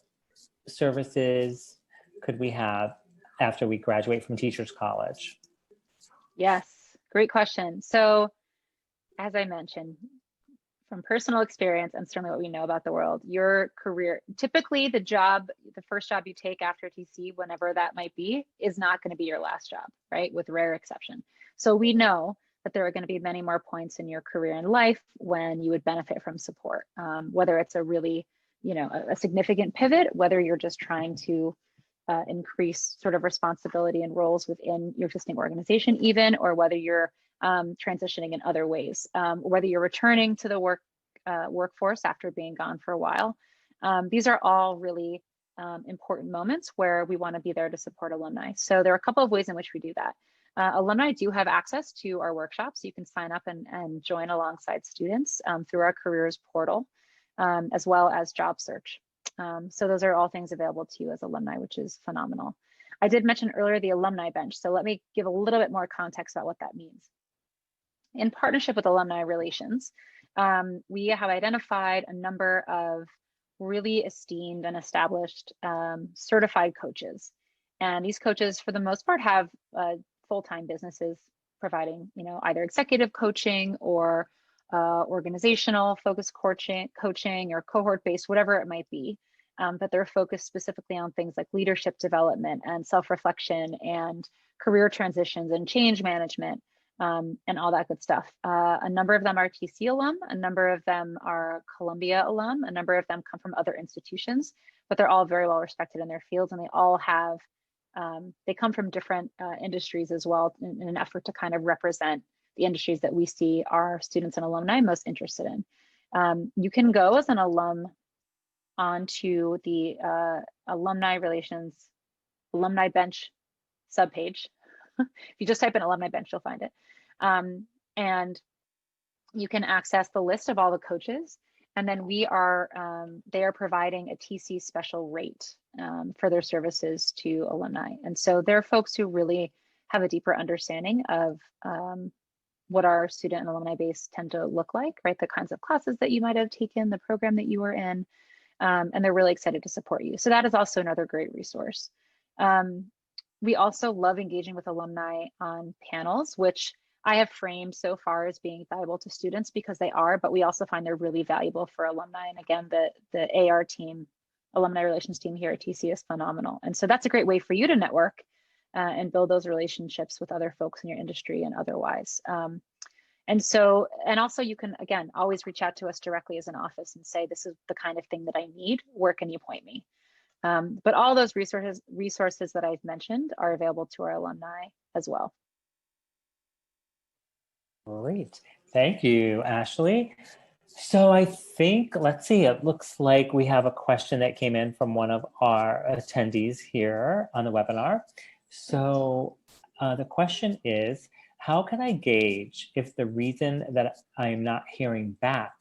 services could we have after we graduate from Teachers College? Yes, great question. So as I mentioned, from personal experience and certainly what we know about the world, your career, typically the first job you take after TC, whenever that might be, is not going to be your last job, right? With rare exception. So we know that there are going to be many more points in your career and life when you would benefit from support, whether it's a really, a significant pivot, whether you're just trying to increase sort of responsibility and roles within your existing organization even, or whether you're transitioning in other ways, whether you're returning to the workforce after being gone for a while. These are all really important moments where we want to be there to support alumni. So there are a couple of ways in which we do that. Alumni do have access to our workshops. You can sign up and join alongside students through our careers portal, as well as job search. So those are all things available to you as alumni, which is phenomenal. I did mention earlier the alumni bench. So let me give a little bit more context about what that means. In partnership with Alumni Relations, we have identified a number of really esteemed and established certified coaches. And these coaches, for the most part, have full-time businesses providing, either executive coaching or organizational focused coaching or cohort-based, whatever it might be. But they're focused specifically on things like leadership development and self-reflection and career transitions and change management. And all that good stuff. A number of them are TC alum, a number of them are Columbia alum, a number of them come from other institutions, but they're all very well respected in their fields, and they all have, they come from different industries as well in an effort to kind of represent the industries that we see our students and alumni most interested in. You can go as an alum onto the Alumni Relations Alumni Bench subpage. If you just type in Alumni Bench, you'll find it. And you can access the list of all the coaches. And then they are providing a TC special rate for their services to alumni. And so they're folks who really have a deeper understanding of what our student and alumni base tend to look like, right? The kinds of classes that you might have taken, the program that you were in, and they're really excited to support you. So that is also another great resource. We also love engaging with alumni on panels, which I have framed so far as being valuable to students because they are, but we also find they're really valuable for alumni. And again, the AR team, Alumni Relations team here at TC is phenomenal. And so that's a great way for you to network and build those relationships with other folks in your industry and otherwise. And also you can, again, always reach out to us directly as an office and say, this is the kind of thing that I need, where can you point me? But all those resources that I've mentioned are available to our alumni as well. Great. Thank you, Ashley. So I think, let's see, it looks like we have a question that came in from one of our attendees here on the webinar. So the question is, how can I gauge if the reason that I am not hearing back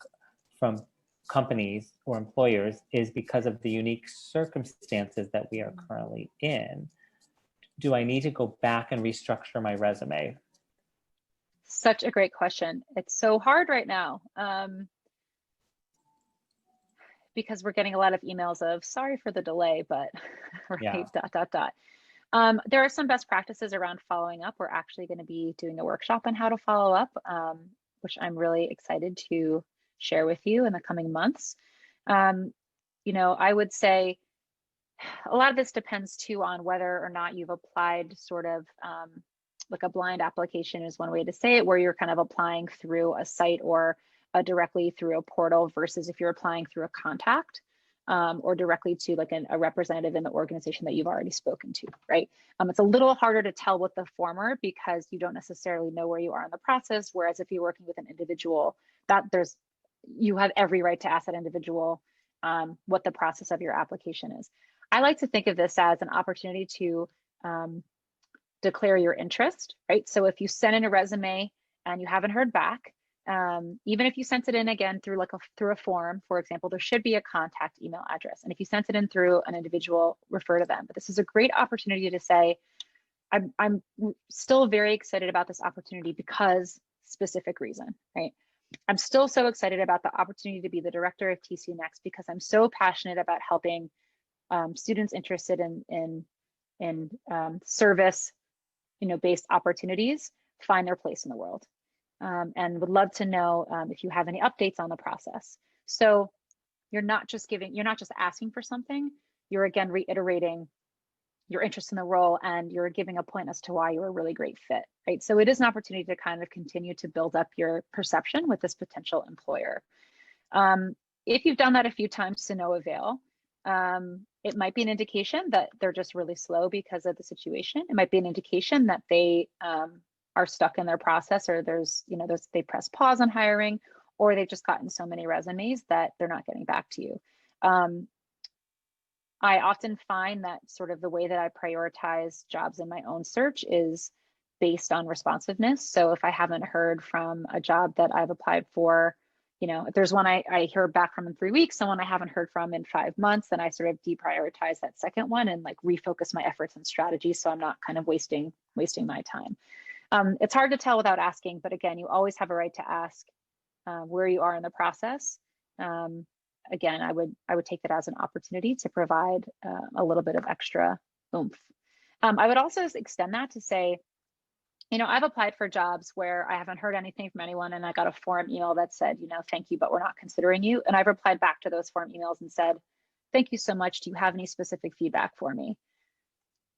from companies or employers is because of the unique circumstances that we are currently in. Do I need to go back and restructure my resume? Such a great question. It's so hard right now because we're getting a lot of emails of sorry for the delay, but right, Yeah. ... There are some best practices around following up. We're actually going to be doing a workshop on how to follow up, which I'm really excited to share with you in the coming months. You know, I would say a lot of this depends too on whether or not you've applied sort of like a blind application is one way to say it, where you're kind of applying through a site or directly through a portal versus if you're applying through a contact or directly to like a representative in the organization that you've already spoken to, right? It's a little harder to tell with the former because you don't necessarily know where you are in the process. Whereas if you're working with an individual, you have every right to ask that individual what the process of your application is. I like to think of this as an opportunity to declare your interest, right? So if you send in a resume and you haven't heard back, even if you sent it in again through through a form, for example, there should be a contact email address. And if you sent it in through an individual, refer to them. But this is a great opportunity to say, I'm still very excited about this opportunity because specific reason, right? I'm still so excited about the opportunity to be the director of TC Next because I'm so passionate about helping students interested in service, based opportunities find their place in the world. And would love to know if you have any updates on the process. So you're not just asking for something, you're again reiterating your interest in the role and you're giving a point as to why you're a really great fit, right? So it is an opportunity to kind of continue to build up your perception with this potential employer. If you've done that a few times to no avail, it might be an indication that they're just really slow because of the situation. It might be an indication that they are stuck in their process, or they press pause on hiring, or they've just gotten so many resumes that they're not getting back to you. I often find that sort of the way that I prioritize jobs in my own search is based on responsiveness. So if I haven't heard from a job that I've applied for, if there's one I hear back from in 3 weeks, someone I haven't heard from in 5 months, then I sort of deprioritize that second one and like refocus my efforts and strategies so I'm not kind of wasting my time. It's hard to tell without asking, but again, you always have a right to ask where you are in the process. Again, I would take that as an opportunity to provide a little bit of extra oomph. I would also extend that to say, I've applied for jobs where I haven't heard anything from anyone and I got a form email that said, thank you, but we're not considering you. And I've replied back to those form emails and said, thank you so much. Do you have any specific feedback for me?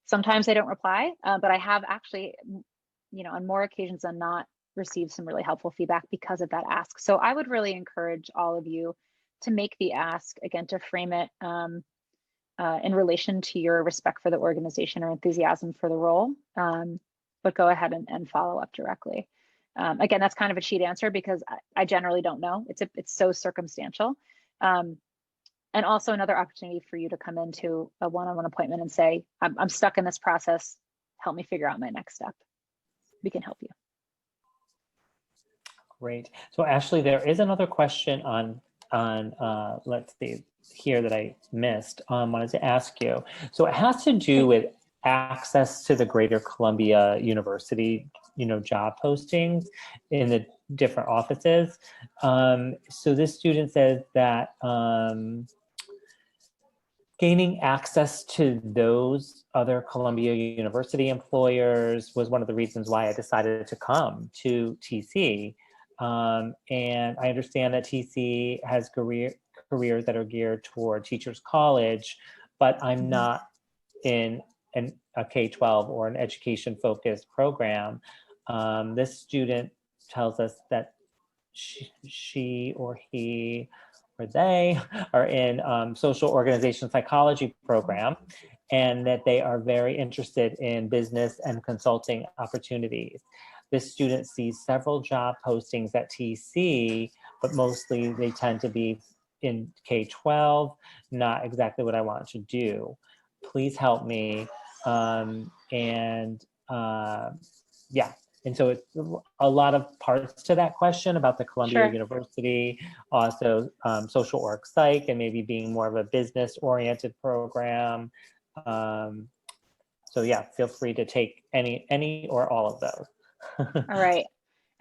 Sometimes I don't reply, but I have actually, on more occasions than not, received some really helpful feedback because of that ask. So I would really encourage all of you to make the ask, again, to frame it in relation to your respect for the organization or enthusiasm for the role, but go ahead and follow up directly. Again, that's kind of a cheat answer because I generally don't know. It's so circumstantial. And also another opportunity for you to come into a one-on-one appointment and say, I'm stuck in this process. Help me figure out my next step. We can help you. Great. So Ashley, there is another question on let's see here that I missed. Wanted to ask you. So it has to do with access to the Greater Columbia University, job postings in the different offices. So this student says that gaining access to those other Columbia University employers was one of the reasons why I decided to come to TC. And I understand that TC has careers that are geared toward Teachers College, but I'm not in a K-12 or an education-focused program. This student tells us that she or he or they are in social organization psychology program, and that they are very interested in business and consulting opportunities. This student sees several job postings at TC, but mostly they tend to be in K-12, not exactly what I want to do. Please help me. Yeah, And so it's a lot of parts to that question about the Columbia Sure. University, also social work psych, and maybe being more of a business oriented program. So yeah, feel free to take any or all of those. All right.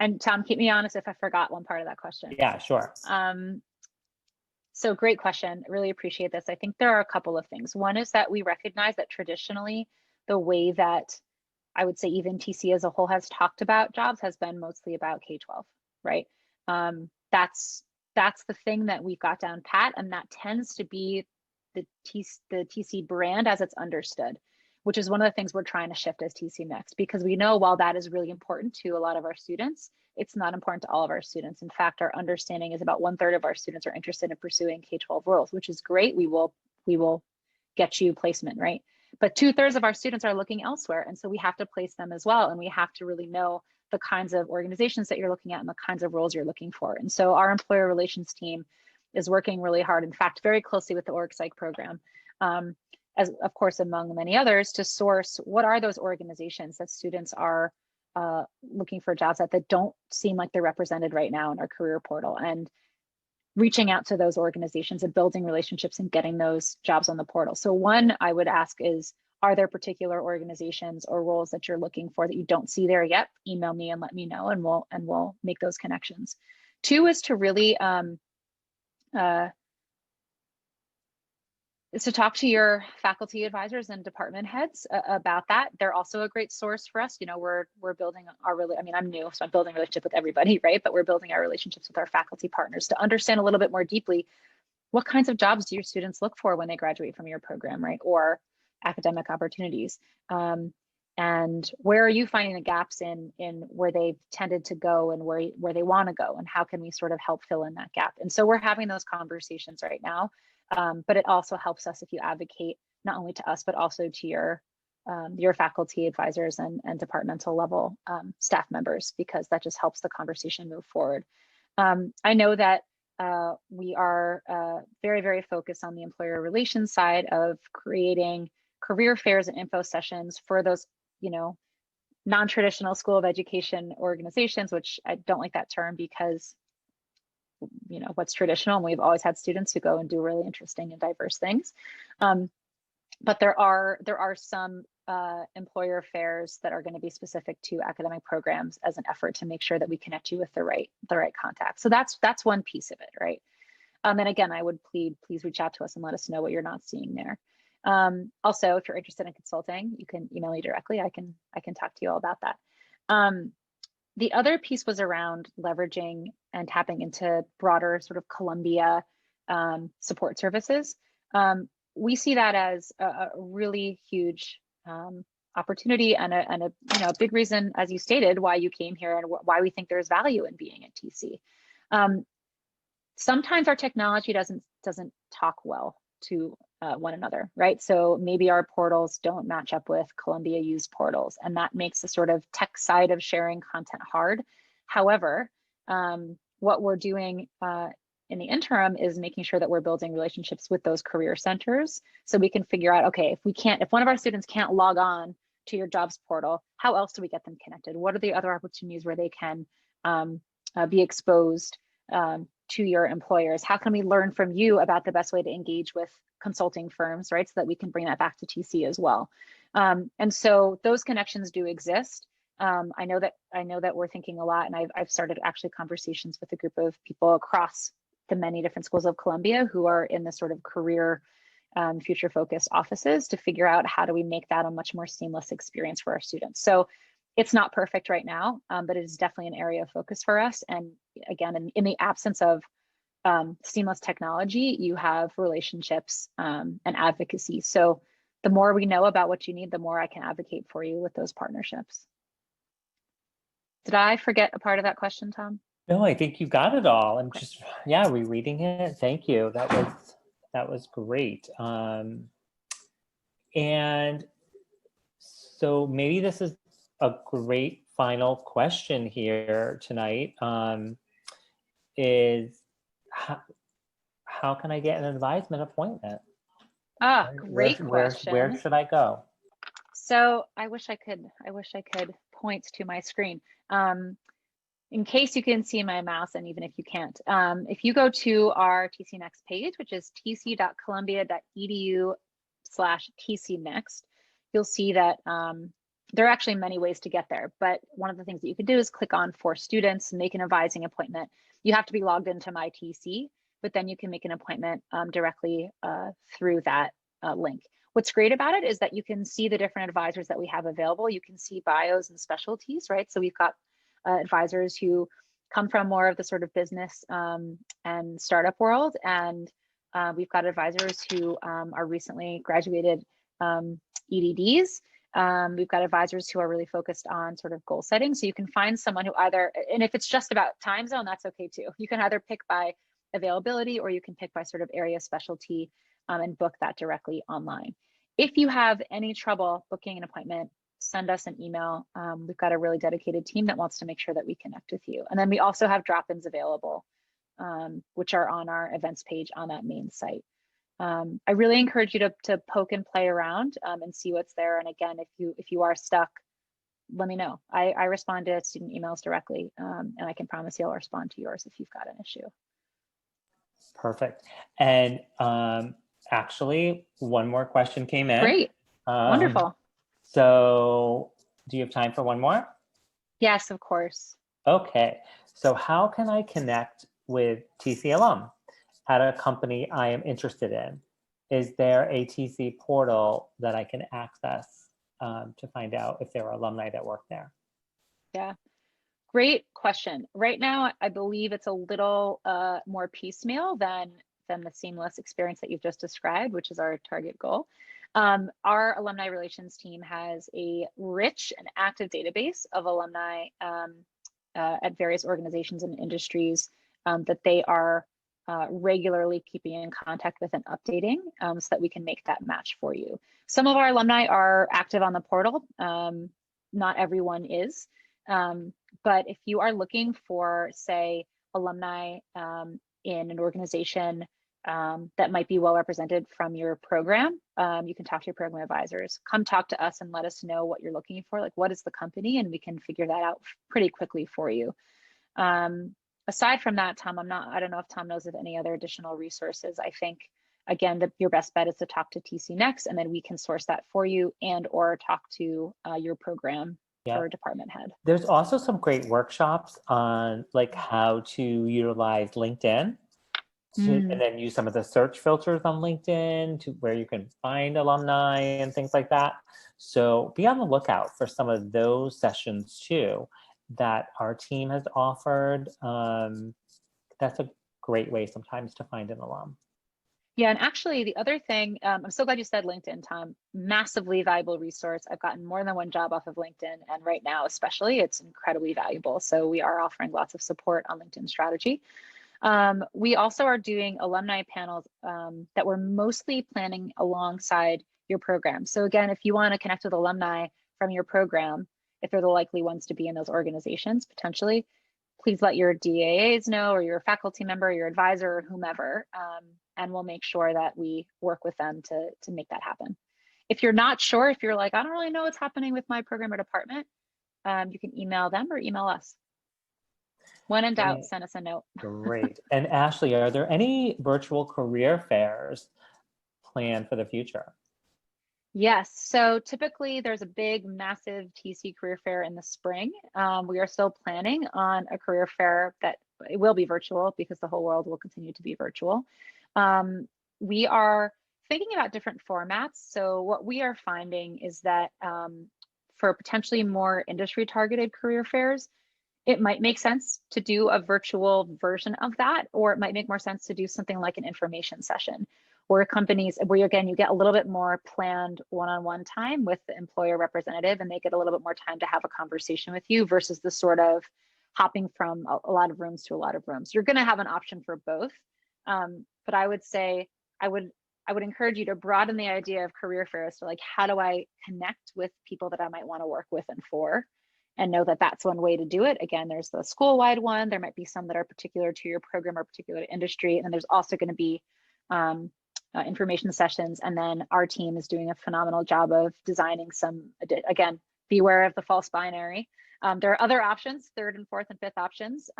And Tom, keep me honest if I forgot one part of that question. Yeah, sure. So great question. Really appreciate this. I think there are a couple of things. One is that we recognize that traditionally the way that I would say even TC as a whole has talked about jobs has been mostly about K-12, right? That's the thing that we've got down pat, and that tends to be the TC brand as it's understood, which is one of the things we're trying to shift as TC Next, because we know while that is really important to a lot of our students, it's not important to all of our students. In fact, our understanding is about 1/3 of our students are interested in pursuing K-12 roles, which is great. We will get you placement, right? But 2/3 of our students are looking elsewhere. And so we have to place them as well. And we have to really know the kinds of organizations that you're looking at and the kinds of roles you're looking for. And so our employer relations team is working really hard, in fact, very closely with the org psych program, as of course, among many others, to source what are those organizations that students are looking for jobs at that don't seem like they're represented right now in our career portal, and reaching out to those organizations and building relationships and getting those jobs on the portal. So one I would ask is, are there particular organizations or roles that you're looking for that you don't see there yet? Email me and let me know, and we'll make those connections. Two is to really is to talk to your faculty advisors and department heads about that. They're also a great source for us. You know, we're building our I'm new, so I'm building a relationship with everybody, right? But we're building our relationships with our faculty partners to understand a little bit more deeply, what kinds of jobs do your students look for when they graduate from your program, right? Or academic opportunities. And where are you finding the gaps in where they've tended to go and where they want to go, and how can we sort of help fill in that gap? And so we're having those conversations right now. But it also helps us if you advocate not only to us, but also to your faculty advisors and departmental level staff members, because that just helps the conversation move forward. I know that we are very, very focused on the employer relations side of creating career fairs and info sessions for those, non-traditional school of education organizations, which I don't like that term because what's traditional, and we've always had students who go and do really interesting and diverse things. But there are some employer fairs that are going to be specific to academic programs as an effort to make sure that we connect you with the right contact. So that's one piece of it, right? And again, I would please reach out to us and let us know what you're not seeing there. Also, if you're interested in consulting, you can email me directly. I can talk to you all about that. The other piece was around leveraging and tapping into broader sort of Columbia support services. We see that as a really huge opportunity and a big reason, as you stated, why you came here and why we think there's value in being at TC. Sometimes our technology doesn't talk well to one another, right? So maybe our portals don't match up with Columbia used portals, and that makes the sort of tech side of sharing content hard. However, what we're doing in the interim is making sure that we're building relationships with those career centers, so we can figure out, okay, if one of our students can't log on to your jobs portal, how else do we get them connected? What are the other opportunities where they can be exposed to your employers? How can we learn from you about the best way to engage with consulting firms, right? So that we can bring that back to TC as well. And so those connections do exist. I know that we're thinking a lot, and I've started actually conversations with a group of people across the many different schools of Columbia who are in the sort of career future focused offices to figure out how do we make that a much more seamless experience for our students. So it's not perfect right now, but it is definitely an area of focus for us. And again, in the absence of seamless technology, you have relationships and advocacy. So the more we know about what you need, the more I can advocate for you with those partnerships. Did I forget a part of that question, Tom? No, I think you got it all. I'm just, rereading it. Thank you. That was great. And so maybe this is a great final question here tonight. Is how can I get an advisement appointment? Great question. Where should I go? So I wish I could point to my screen. In case you can see my mouse, and even if you can't, if you go to our TC Next page, which is tc.columbia.edu/tcnext, you'll see that there are actually many ways to get there. But one of the things that you can do is click on For Students, make an advising appointment. You have to be logged into my TC, but then you can make an appointment directly through that link. What's great about it is that you can see the different advisors that we have available. You can see bios and specialties, right? So we've got advisors who come from more of the sort of business and startup world. And we've got advisors who are recently graduated EDDs. We've got advisors who are really focused on sort of goal setting. So you can find someone who either, and if it's just about time zone, that's okay too. You can either pick by availability or you can pick by sort of area specialty and book that directly online. If you have any trouble booking an appointment, send us an email. We've got a really dedicated team that wants to make sure that we connect with you. And then we also have drop-ins available, which are on our events page on that main site. I really encourage you to poke and play around and see what's there. And again, if you are stuck, let me know. I respond to student emails directly, and I can promise you I'll respond to yours if you've got an issue. Perfect. And actually, one more question came in. Great. Wonderful. So do you have time for one more? Yes, of course. Okay. So how can I connect with TC alum at a company I am interested in? Is there a TC portal that I can access to find out if there are alumni that work there? Yeah, great question. Right now, I believe it's a little more piecemeal than the seamless experience that you've just described, which is our target goal. Our alumni relations team has a rich and active database of alumni at various organizations and industries that they are regularly keeping in contact with and updating so that we can make that match for you. Some of our alumni are active on the portal. Not everyone is. But if you are looking for, say, alumni in an organization that might be well represented from your program, you can talk to your program advisors. Come talk to us and let us know what you're looking for, like what is the company, and we can figure that out pretty quickly for you. Aside from that, Tom, I don't know if Tom knows of any other additional resources. I think, again, your best bet is to talk to TC Next, and then we can source that for you and or talk to your program or department head. There's also some great workshops on like how to utilize LinkedIn and then use some of the search filters on LinkedIn to where you can find alumni and things like that. So be on the lookout for some of those sessions too that our team has offered. That's a great way sometimes to find an alum. Yeah, and actually the other thing, I'm so glad you said LinkedIn, Tom. Massively valuable resource. I've gotten more than one job off of LinkedIn, and right now especially, it's incredibly valuable. So we are offering lots of support on LinkedIn strategy. We also are doing alumni panels that we're mostly planning alongside your program. So again, if you want to connect with alumni from your program, if they're the likely ones to be in those organizations potentially, please let your DAAs know, or your faculty member, your advisor, or whomever, and we'll make sure that we work with them to make that happen. If you're not sure, if you're like, I don't really know what's happening with my program or department, you can email them or email us. When in doubt, send us a note. Great. And Ashley, are there any virtual career fairs planned for the future? Yes, so typically there's a big, massive TC career fair in the spring. We are still planning on a career fair that it will be virtual because the whole world will continue to be virtual. We are thinking about different formats. So what we are finding is that for potentially more industry targeted career fairs, it might make sense to do a virtual version of that, or it might make more sense to do something like an information session where companies, where again, you get a little bit more planned one-on-one time with the employer representative, and they get a little bit more time to have a conversation with you versus the sort of hopping from a lot of rooms to a lot of rooms. You're gonna have an option for both. But I would say, I would encourage you to broaden the idea of career fairs to like, how do I connect with people that I might wanna work with and for? And know that that's one way to do it. Again, there's the school-wide one. There might be some that are particular to your program or particular industry. And then there's also going to be information sessions. And then our team is doing a phenomenal job of designing some, again, beware of the false binary. There are other options, third and fourth and fifth options,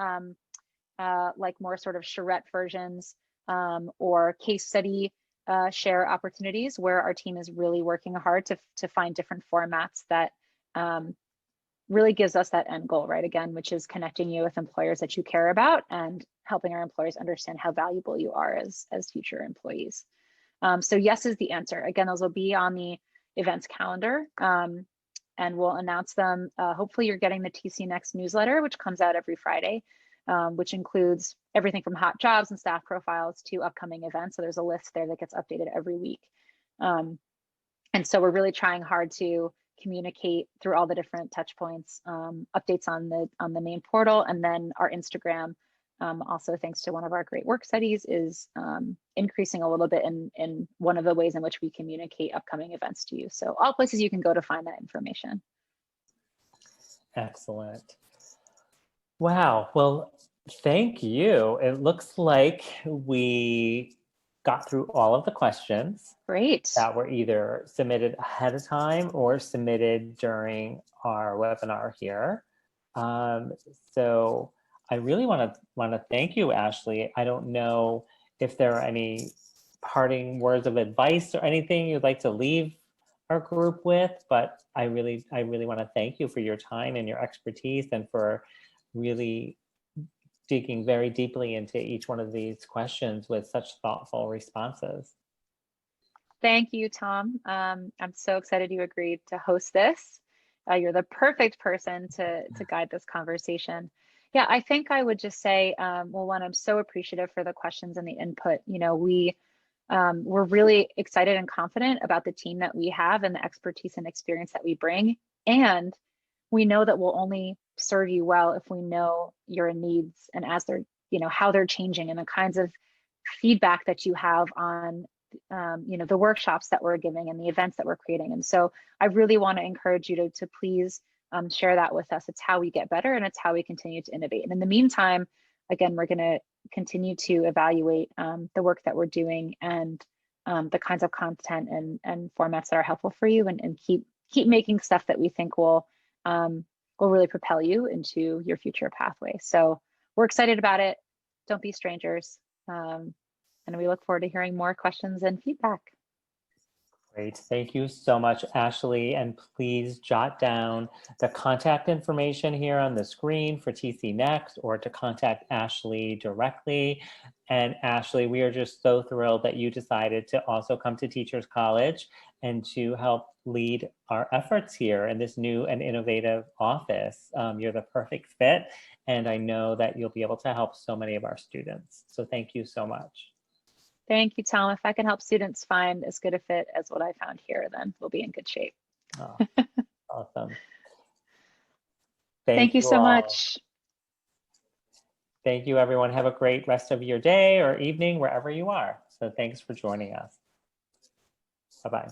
like more sort of charrette versions or case study share opportunities where our team is really working hard to find different formats that really gives us that end goal, right? Again, which is connecting you with employers that you care about and helping our employers understand how valuable you are as future employees. So yes is the answer. Again, those will be on the events calendar, and we'll announce them. Hopefully you're getting the TC Next newsletter, which comes out every Friday, which includes everything from hot jobs and staff profiles to upcoming events. So there's a list there that gets updated every week. And so we're really trying hard to communicate through all the different touch points, updates on the main portal, and then our Instagram. Also, thanks to one of our great work studies, is increasing a little bit in one of the ways in which we communicate upcoming events to you. So all places you can go to find that information. Excellent. Wow. Well, thank you. It looks like we got through all of the questions. Great. That were either submitted ahead of time or submitted during our webinar here. So I really want to thank you, Ashley. I don't know if there are any parting words of advice or anything you'd like to leave our group with, but I really want to thank you for your time and your expertise and for really digging very deeply into each one of these questions with such thoughtful responses. Thank you, Tom. I'm so excited you agreed to host this. You're the perfect person to guide this conversation. Yeah, I think I would just say, well, one, I'm so appreciative for the questions and the input. You know, we're really excited and confident about the team that we have and the expertise and experience that we bring. And we know that we'll only serve you well if we know your needs and as they're, you know, how they're changing and the kinds of feedback that you have on you know, the workshops that we're giving and the events that we're creating. And so I really want to encourage you to please share that with us. It's how we get better and it's how we continue to innovate. And in the meantime, again, we're going to continue to evaluate the work that we're doing and the kinds of content and formats that are helpful for you, and keep making stuff that we think will really propel you into your future pathway. So we're excited about it. Don't be strangers. And we look forward to hearing more questions and feedback. Great. Thank you so much, Ashley. And please jot down the contact information here on the screen for TC Next, or to contact Ashley directly. And Ashley, we are just so thrilled that you decided to also come to Teachers College and to help lead our efforts here in this new and innovative office. You're the perfect fit, and I know that you'll be able to help so many of our students. So thank you so much. Thank you, Tom. If I can help students find as good a fit as what I found here, then we'll be in good shape. Oh, awesome. Thank you so much. Thank you, everyone. Have a great rest of your day or evening, wherever you are. So thanks for joining us. Bye-bye.